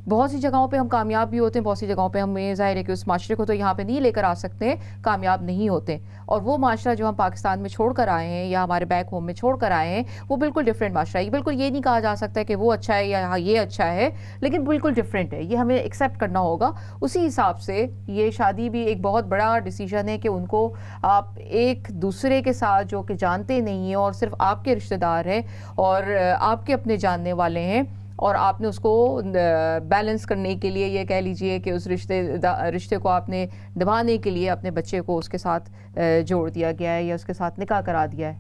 بہت سی جگہوں پہ ہم کامیاب بھی ہوتے ہیں، بہت سی جگہوں پہ ہم ظاہر ہے کہ اس معاشرے کو تو یہاں پہ نہیں لے کر آ سکتے، کامیاب نہیں ہوتے، اور وہ معاشرہ جو ہم پاکستان میں چھوڑ کر آئے ہیں یا ہمارے بیک ہوم میں چھوڑ کر آئے ہیں وہ بالکل ڈیفرنٹ معاشرہ ہے۔ بالکل یہ نہیں کہا جا سکتا کہ وہ اچھا ہے یا یہ اچھا ہے، لیکن بالکل ڈیفرنٹ ہے، یہ ہمیں ایکسیپٹ کرنا ہوگا۔ اسی حساب سے یہ شادی بھی ایک بہت بڑا ڈیسیجن ہے کہ ان کو آپ ایک دوسرے کے ساتھ جو کہ جانتے نہیں ہیں اور صرف آپ کے رشتہ دار ہیں اور آپ کے اپنے جاننے والے ہیں، اور آپ نے اس کو بیلنس کرنے کے لیے یہ کہہ لیجئے کہ اس رشتے کو آپ نے نبھانے کے لیے اپنے بچے کو اس کے ساتھ جوڑ دیا گیا ہے یا اس کے ساتھ نکاح کرا دیا ہے۔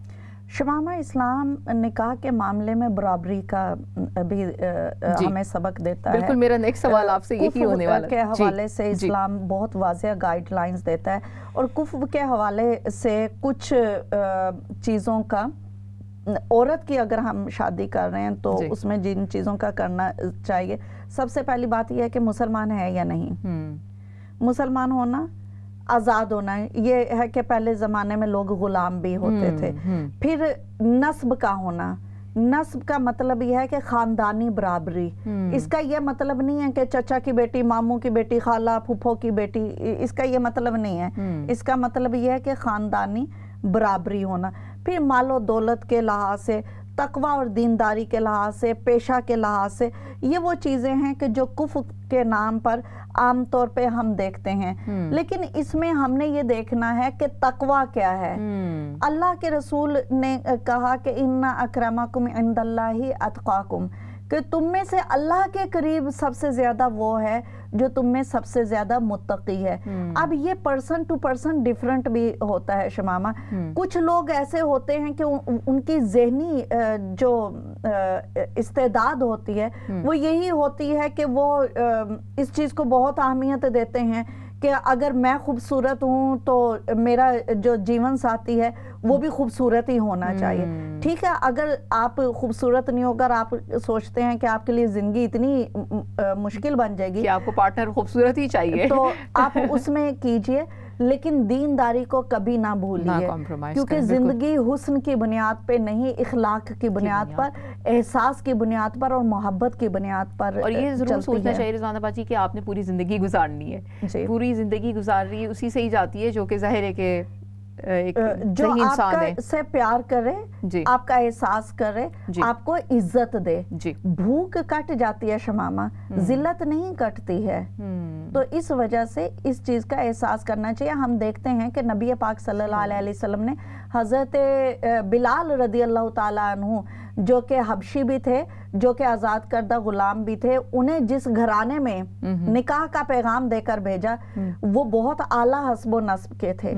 شمامہ، اسلام نکاح کے معاملے میں برابری کا بھی ہمیں سبق دیتا ہے۔ بالکل، میرا نیکسٹ سوال آپ سے یہی ہونے والا ہے۔ کے حوالے سے اسلام بہت واضح گائیڈ لائنز دیتا ہے، اور کفر کے حوالے سے کچھ چیزوں کا، عورت کی اگر ہم شادی کر رہے ہیں تو اس میں جن چیزوں کا کرنا چاہیے، سب سے پہلی بات یہ ہے کہ مسلمان ہے یا نہیں۔ مسلمان ہونا، آزاد ہونا، یہ ہے کہ پہلے زمانے میں لوگ غلام بھی ہوتے تھے۔ پھر نسب کا ہونا، نسب کا مطلب یہ ہے کہ خاندانی برابری، اس کا یہ مطلب نہیں ہے کہ چچا کی بیٹی، ماموں کی بیٹی، خالہ پھپھو کی بیٹی، اس کا یہ مطلب نہیں ہے، اس کا مطلب یہ ہے کہ خاندانی برابری ہونا۔ پھر مال و دولت کے لحاظ سے تقوی اور دینداری کے لحاظ سے، پیشہ کے لحاظ سے، یہ وہ چیزیں ہیں کہ جو کفر کے نام پر عام طور پہ ہم دیکھتے ہیں، لیکن اس میں ہم نے یہ دیکھنا ہے کہ تقوی کیا ہے۔ اللہ کے رسول نے کہا کہ ان اکرمکم عند اللہ اتقاکم، کہ تم میں سے اللہ کے قریب سب سے زیادہ وہ ہے جو تم میں سب سے زیادہ متقی ہے۔ اب یہ پرسن ٹو پرسن ڈیفرنٹ بھی ہوتا ہے شمامہ۔ کچھ لوگ ایسے ہوتے ہیں کہ ان کی ذہنی جو استعداد ہوتی ہے وہ یہی ہوتی ہے کہ وہ اس چیز کو بہت اہمیت دیتے ہیں کہ اگر میں خوبصورت ہوں تو میرا جو جیون ساتھی ہے وہ بھی خوبصورت ہی ہونا چاہیے۔ ٹھیک ہے، اگر آپ خوبصورت نہیں ہو، اگر آپ سوچتے ہیں کہ آپ کے لیے زندگی اتنی مشکل بن جائے گی کہ آپ کو پارٹنر خوبصورت ہی چاہیے، تو آپ اس میں کیجئے، لیکن دینداری کو کبھی نہ بھولیے، کیونکہ زندگی حسن کی بنیاد پہ نہیں، اخلاق کی بنیاد پر، احساس کی بنیاد پر اور محبت کی بنیاد پر۔ اور یہ ضرور سوچنا چاہیے رضوان آپا جی کہ آپ نے پوری زندگی گزارنی ہے، پوری زندگی گزار رہی ہے اسی سے ہی جاتی ہے جو کہ ظاہر ہے کہ جو آپ کا سے پیار کرے، آپ کا احساس کرے، آپ کو عزت دے۔ بھوک کٹ جاتی ہے شمامہ، ذلت نہیں کٹتی ہے۔ تو اس وجہ سے اس چیز کا احساس کرنا چاہیے۔ ہم دیکھتے ہیں کہ نبی پاک صلی اللہ علیہ وسلم نے حضرت بلال رضی اللہ تعالیٰ عنہ، جو کہ حبشی بھی تھے، جو کہ آزاد کردہ غلام بھی تھے، انہیں جس گھرانے میں نکاح کا پیغام دے کر بھیجا وہ بہت اعلیٰ حسب و نسب کے تھے،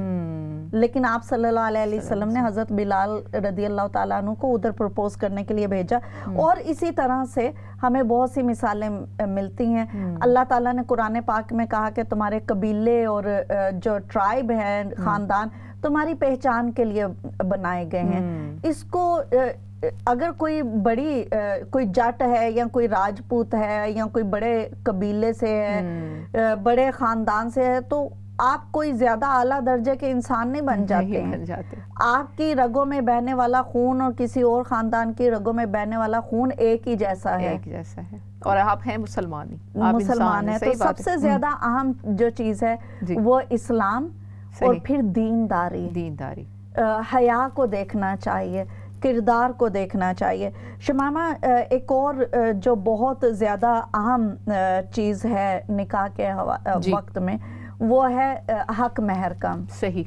لیکن آپ صلی اللہ علیہ وسلم نے حضرت بلال رضی اللہ تعالیٰ عنہ کو ادھر پرپوز کرنے کے لیے بھیجا۔ اور اسی طرح سے ہمیں بہت سی مثالیں ملتی ہیں۔ اللہ تعالیٰ نے قرآن پاک میں کہا کہ تمہارے قبیلے اور جو ٹرائب ہیں، خاندان تمہاری پہچان کے لیے بنائے گئے ہیں۔ اس کو اگر کوئی بڑی کوئی جٹ ہے یا کوئی راجپوت ہے یا کوئی بڑے قبیلے سے ہے، بڑے خاندان سے ہے، تو آپ کوئی زیادہ اعلیٰ درجے کے انسان نہیں بن جاتے ہیں۔ آپ کی رگوں میں بہنے والا خون اور کسی اور خاندان کی رگوں میں بہنے والا خون ایک ہی جیسا ہے، اور آپ ہیں مسلمان ہیں۔ تو سب سے زیادہ اہم جو چیز ہے وہ اسلام اور پھر دینداری، حیا کو دیکھنا چاہیے، کردار کو دیکھنا چاہیے۔ شمامہ ایک اور جو بہت زیادہ اہم چیز ہے نکاح کے وقت میں وہ ہے حق مہر کا۔ صحیح،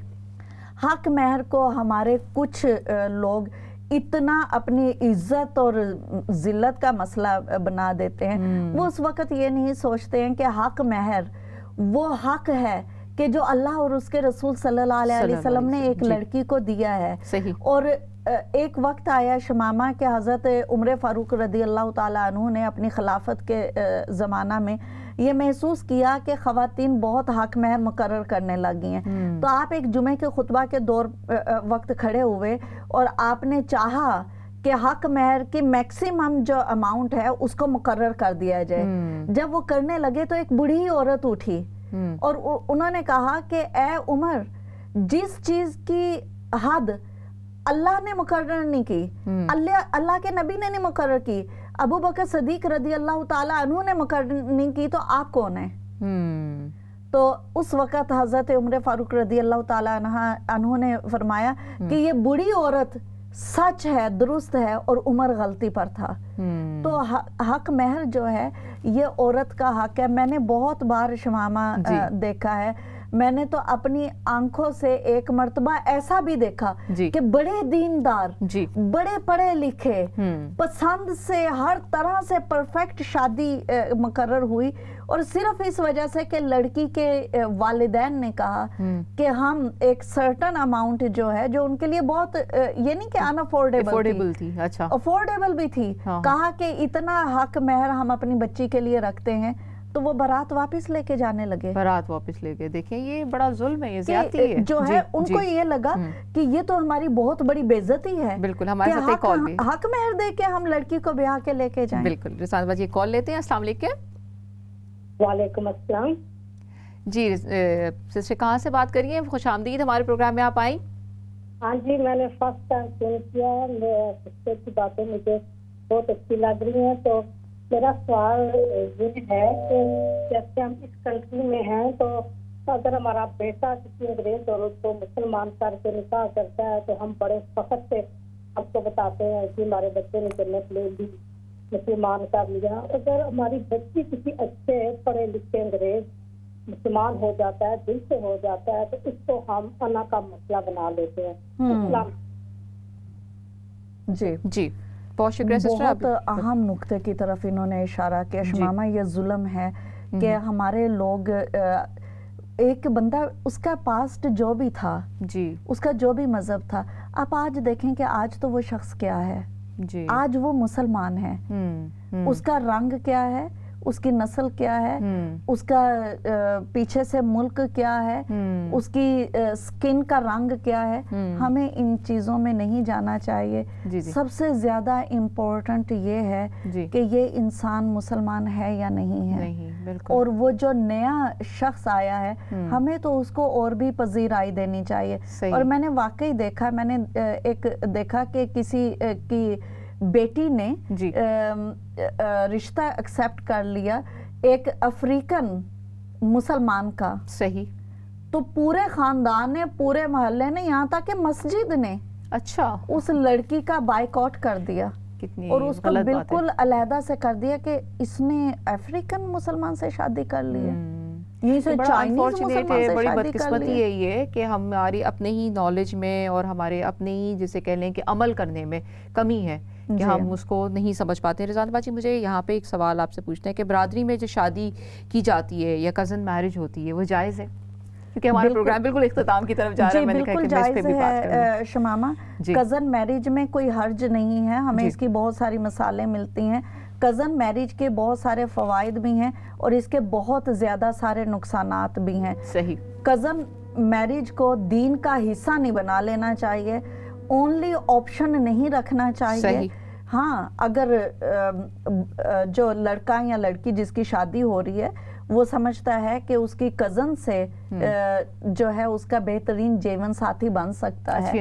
حق مہر کو ہمارے کچھ لوگ اتنا اپنی عزت اور ذلت کا مسئلہ بنا دیتے ہیں، وہ اس وقت یہ نہیں سوچتے ہیں کہ حق مہر وہ حق ہے کہ جو اللہ اور اس کے رسول صلی اللہ علیہ وسلم نے ایک لڑکی کو دیا ہے۔ اور ایک وقت آیا شمامہ کہ حضرت عمر فاروق رضی اللہ تعالیٰ عنہ نے اپنی خلافت کے زمانہ میں یہ محسوس کیا کہ خواتین بہت حق مہر مقرر کرنے لگی ہیں۔ تو آپ ایک جمعے کے خطبہ کے دور وقت کھڑے ہوئے اور آپ نے چاہا کہ حق مہر کی میکسیمم جو اماؤنٹ ہے اس کو مقرر کر دیا جائے۔ جب وہ کرنے لگے تو ایک بوڑھی عورت اٹھی اور انہوں نے کہا کہ اے عمر، جس چیز کی حد اللہ نے مقرر نہیں کی، اللہ کے نبی نے نہیں مقرر کی، ابو بکر صدیق رضی اللہ تعالیٰ عنہ نے مقرر نہیں کی، تو آپ کون ہیں؟ تو اس وقت حضرت عمر فاروق رضی اللہ تعالیٰ عنہ نے فرمایا کہ یہ بوڑھی عورت سچ ہے، درست ہے، اور عمر غلطی پر تھا۔ تو حق مہر جو ہے یہ عورت کا حق ہے۔ میں نے بہت بار شمامہ دیکھا ہے، میں نے تو اپنی آنکھوں سے ایک مرتبہ ایسا بھی دیکھا کہ بڑے دیندار، بڑے پڑھے لکھے، پسند سے ہر طرح سے پرفیکٹ شادی مقرر ہوئی، اور صرف اس وجہ سے کہ لڑکی کے والدین نے کہا کہ ہم ایک سرٹن اماؤنٹ جو ہے جو ان کے لیے بہت یہ نہیں کہ ان افورڈیبل تھی، افورڈیبل بھی تھی، کہا کہ اتنا حق مہر ہم اپنی بچی کے لیے رکھتے ہیں، تو وہ برات واپس لے کے جانے لگے۔ برات واپس لے کے، دیکھیں یہ بڑا ظلم ہے، یہ زیادتی ہے جو ہے۔ ان کو یہ لگا کہ یہ تو ہماری بہت بڑی بے عزتی ہے، بالکل ہمارے ساتھ ایک کال بھی، حق مہر دے کے ہم لڑکی کو بیاہ کے لے کے جائیں۔ بالکل رسالہ باجی کال لیتے ہیں۔ السلام علیکم۔ وعلیکم السلام جی سسٹر کہاں سے بات کریے؟ خوش آمدید ہمارے پروگرام میں آپ آئیں۔ ہاں جی، میں نے فرسٹ ٹائم فون کیا، سسٹر کی باتیں مجھے بہت اچھی لگ رہی ہیں۔ تو میرا سوال یہ ہے کہ جیسے ہم اس کنٹری میں ہیں تو اگر ہمارا بیٹا کسی انگریز عورت کو مسلمان کر کے نکاح کرتا ہے تو ہم بڑے فخر سے آپ کو بتاتے ہیں کہ ہمارے بچے نے جنت لے لی، مسلمان کر لیا. اگر ہماری بچی کسی اچھے پڑھے لکھے انگریز مسلمان ہو جاتا ہے، دل سے ہو جاتا ہے، تو اس کو ہم انا کا مسئلہ بنا لیتے ہیں. اسلام جی جی بہت شکریہ سسٹر. بہت اہم نقطے کی طرف انہوں نے اشارہ کیا. شمامہ یہ ظلم ہے کہ ہمارے لوگ ایک بندہ اس کا پاسٹ جو بھی تھا، جی اس کا جو بھی مذہب تھا، آپ آج دیکھیں کہ آج تو وہ شخص کیا ہے. جی آج وہ مسلمان ہے. اس کا رنگ کیا ہے، اس کی نسل کیا ہے، اس کا پیچھے سے ملک کیا ہے، اس کی سکن کا رنگ کیا ہے، ہمیں ان چیزوں میں نہیں جانا چاہیے. سب سے زیادہ امپورٹنٹ یہ ہے کہ یہ انسان مسلمان ہے یا نہیں ہے. اور وہ جو نیا شخص آیا ہے ہمیں تو اس کو اور بھی پذیرائی دینی چاہیے. اور میں نے واقعی دیکھا، میں نے ایک دیکھا کہ کسی کی بیٹی نے رشتہ ایکسیپٹ کر لیا ایک افریقن مسلمان کا. صحیح. تو پورے خاندان نے، پورے محلے نے، یہاں تک کہ مسجد نے اچھا اس لڑکی کا بائیکاٹ کر دیا اور اس کو بالکل علیحدہ سے کر دیا کہ اس نے افریقن مسلمان سے شادی کر لی ہے. بڑی بدقسمتی یہی ہے کہ ہماری اپنے ہی نالج میں اور ہمارے اپنے ہی جسے کہہ لیں کہ عمل کرنے میں کمی ہے کہ ہم اس کو نہیں سمجھ پاتے. رضوان باجی مجھے یہاں پہ ایک سوال آپ سے پوچھنا ہے کہ برادری میں جو شادی کی جاتی ہے یا کزن میرج ہوتی ہے وہ جائز ہے؟ کیونکہ ہمارا پروگرام بالکل اختتام کی طرف جا رہا ہے. میں نے کہا کہ میں اس پہ بھی بات کروں. شمامہ کزن میرج میں کوئی حرج نہیں ہے، ہمیں اس کی بہت ساری مثالیں ملتی ہیں. کزن میرج کے بہت سارے فوائد بھی ہیں اور اس کے بہت زیادہ سارے نقصانات بھی ہیں. صحیح. کزن میرج کو دین کا حصہ نہیں بنا لینا چاہیے، اونلی آپشن نہیں رکھنا چاہیے. صحیح. ہاں اگر جو لڑکا یا لڑکی جس کی شادی ہو رہی ہے وہ سمجھتا ہے کہ اس کی کزن سے جو ہے اس کا بہترین جیون ساتھی بن سکتا ہے،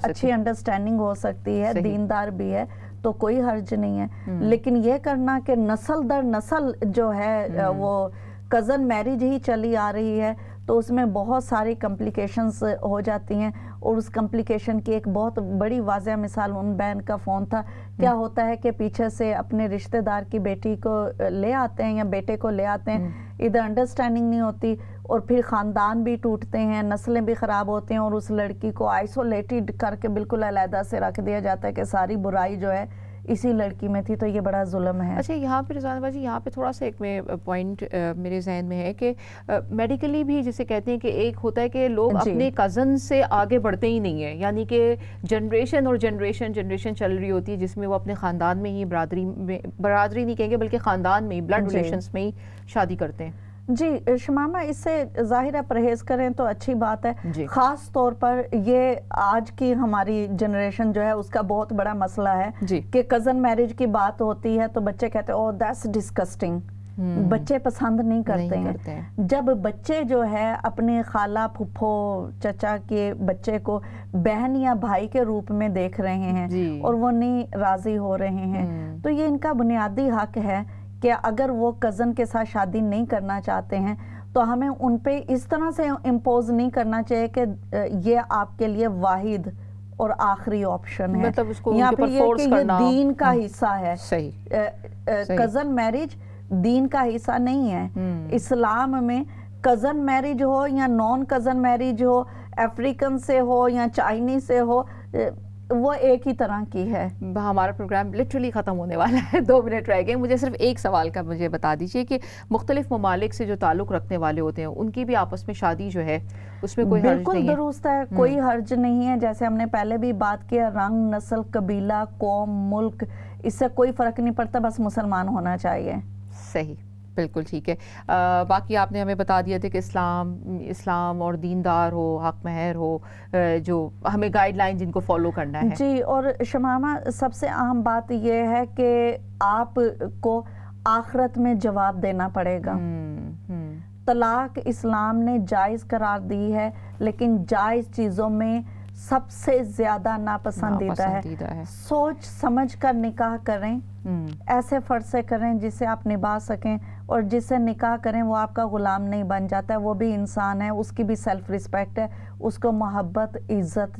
اچھی انڈرسٹینڈنگ ہو سکتی ہے، دیندار بھی ہے، تو کوئی حرج نہیں ہے. لیکن یہ کرنا کہ نسل در نسل جو ہے وہ کزن میرج ہی چلی آ رہی ہے تو اس میں بہت ساری کمپلیکیشنز ہو جاتی ہیں. اور اس کمپلیکیشن کی ایک بہت بڑی واضح مثال ان بہن کا فون تھا. کیا ہوتا ہے کہ پیچھے سے اپنے رشتہ دار کی بیٹی کو لے آتے ہیں یا بیٹے کو لے آتے ہیں، ادھر انڈرسٹینڈنگ نہیں ہوتی اور پھر خاندان بھی ٹوٹتے ہیں، نسلیں بھی خراب ہوتی ہیں اور اس لڑکی کو آئسولیٹڈ کر کے بالکل علیحدہ سے رکھ دیا جاتا ہے کہ ساری برائی جو ہے اسی لڑکی میں تھی. تو یہ بڑا ظلم ہے. اچھا یہاں پہ رضوان باجی یہاں پہ تھوڑا سا ایک میں پوائنٹ میرے ذہن میں ہے کہ میڈیکلی بھی جسے کہتے ہیں کہ ایک ہوتا ہے کہ لوگ اپنے کزن سے آگے بڑھتے ہی نہیں ہیں، یعنی کہ جنریشن اور جنریشن چل رہی ہوتی ہے جس میں وہ اپنے خاندان میں ہی برادری نہیں کہیں گے بلکہ خاندان میں ہی بلڈ ریلیشنز میں ہی شادی کرتے ہیں. جی شمامہ اس سے ظاہر ہے پرہیز کریں تو اچھی بات ہے. خاص طور پر یہ آج کی ہماری جنریشن جو ہے اس کا بہت بڑا مسئلہ ہے کہ کزن میرج کی بات ہوتی ہے تو بچے کہتے ہیں اوہ دیٹس ڈسکسٹنگ. بچے پسند نہیں کرتے ہیں. جب بچے جو ہے اپنے خالہ پھپھو چچا کے بچے کو بہن یا بھائی کے روپ میں دیکھ رہے ہیں اور وہ نہیں راضی ہو رہے ہیں تو یہ ان کا بنیادی حق ہے کہ اگر وہ کزن کے ساتھ شادی نہیں کرنا چاہتے ہیں تو ہمیں ان پہ اس طرح سے امپوز نہیں کرنا چاہیے کہ یہ آپ کے لیے واحد اور آخری آپشن ہے، یا پھر یہ کہ یہ دین کا حصہ ہے. کزن میرج دین کا حصہ نہیں ہے. اسلام میں کزن میرج ہو یا نان کزن میرج ہو، افریقن سے ہو یا چائنی سے ہو، وہ ایک ہی طرح کی ہے. ہمارا پروگرام لٹرلی ختم ہونے والا ہے، 2 منٹ رہ گئے. مجھے صرف ایک سوال کا مجھے بتا دیجئے کہ مختلف ممالک سے جو تعلق رکھنے والے ہوتے ہیں ان کی بھی آپس میں شادی جو ہے اس میں کوئی حرج نہیں ہے؟ بالکل درست ہے، کوئی حرج نہیں ہے. جیسے ہم نے پہلے بھی بات کیا، رنگ، نسل، قبیلہ، قوم، ملک، اس سے کوئی فرق نہیں پڑتا، بس مسلمان ہونا چاہیے. صحیح، بالکل ٹھیک ہے. باقی آپ نے ہمیں بتا دیا تھا کہ اسلام اور دیندار ہو، حق مہر ہو، جو ہمیں گائیڈ لائن جن کو فالو کرنا ہے. جی، اور شمامہ سب سے اہم بات یہ ہے کہ آپ کو آخرت میں جواب دینا پڑے گا. طلاق اسلام نے جائز قرار دی ہے لیکن جائز چیزوں میں سب سے زیادہ ناپسندیدہ ہے. سوچ سمجھ کر نکاح کریں، ایسے فرض سے کریں جسے آپ نبھا سکیں، اور جس سے نکاح کریں وہ آپ کا غلام نہیں بن جاتا ہے, وہ بھی انسان ہے, اس کی بھی سیلف رسپیکٹ ہے, اس کو محبت عزت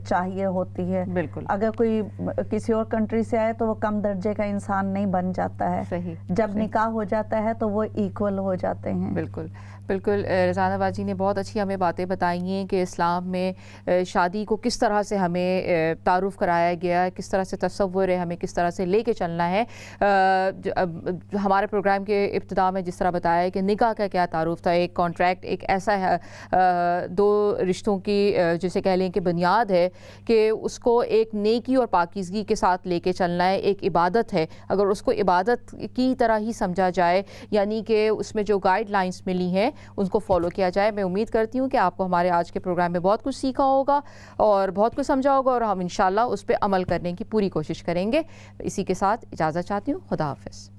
چاہیے ہوتی ہے. بالکل. اگر کوئی کسی اور کنٹری سے آئے تو وہ کم درجے کا انسان نہیں بن جاتا ہے. صحیح. جب نکاح ہو جاتا ہے تو وہ ایکول ہو جاتے ہیں. بالکل بالکل. رضوانہ باجی نے بہت اچھی ہمیں باتیں بتائی ہیں کہ اسلام میں شادی کو کس طرح سے ہمیں تعارف کرایا گیا ہے, کس طرح سے تصور ہے, ہمیں کس طرح سے لے کے چلنا ہے. ہمارے پروگرام کے ابتدا میں جس طرح بتایا ہے کہ نکاح کا کیا تعارف تھا, ایک کانٹریکٹ, ایک ایسا ہے دو رشتوں کی جسے کہہ لیں کہ بنیاد ہے کہ اس کو ایک نیکی اور پاکیزگی کے ساتھ لے کے چلنا ہے, ایک عبادت ہے. اگر اس کو عبادت کی طرح ہی سمجھا جائے, یعنی کہ اس میں جو گائیڈ لائنس ملی ہیں ان کو فالو کیا جائے. میں امید کرتی ہوں کہ آپ کو ہمارے آج کے پروگرام میں بہت کچھ سیکھا ہوگا اور بہت کچھ سمجھا ہوگا, اور ہم انشاءاللہ اس پہ عمل کرنے کی پوری کوشش کریں گے. اسی کے ساتھ اجازت چاہتی ہوں. خدا حافظ.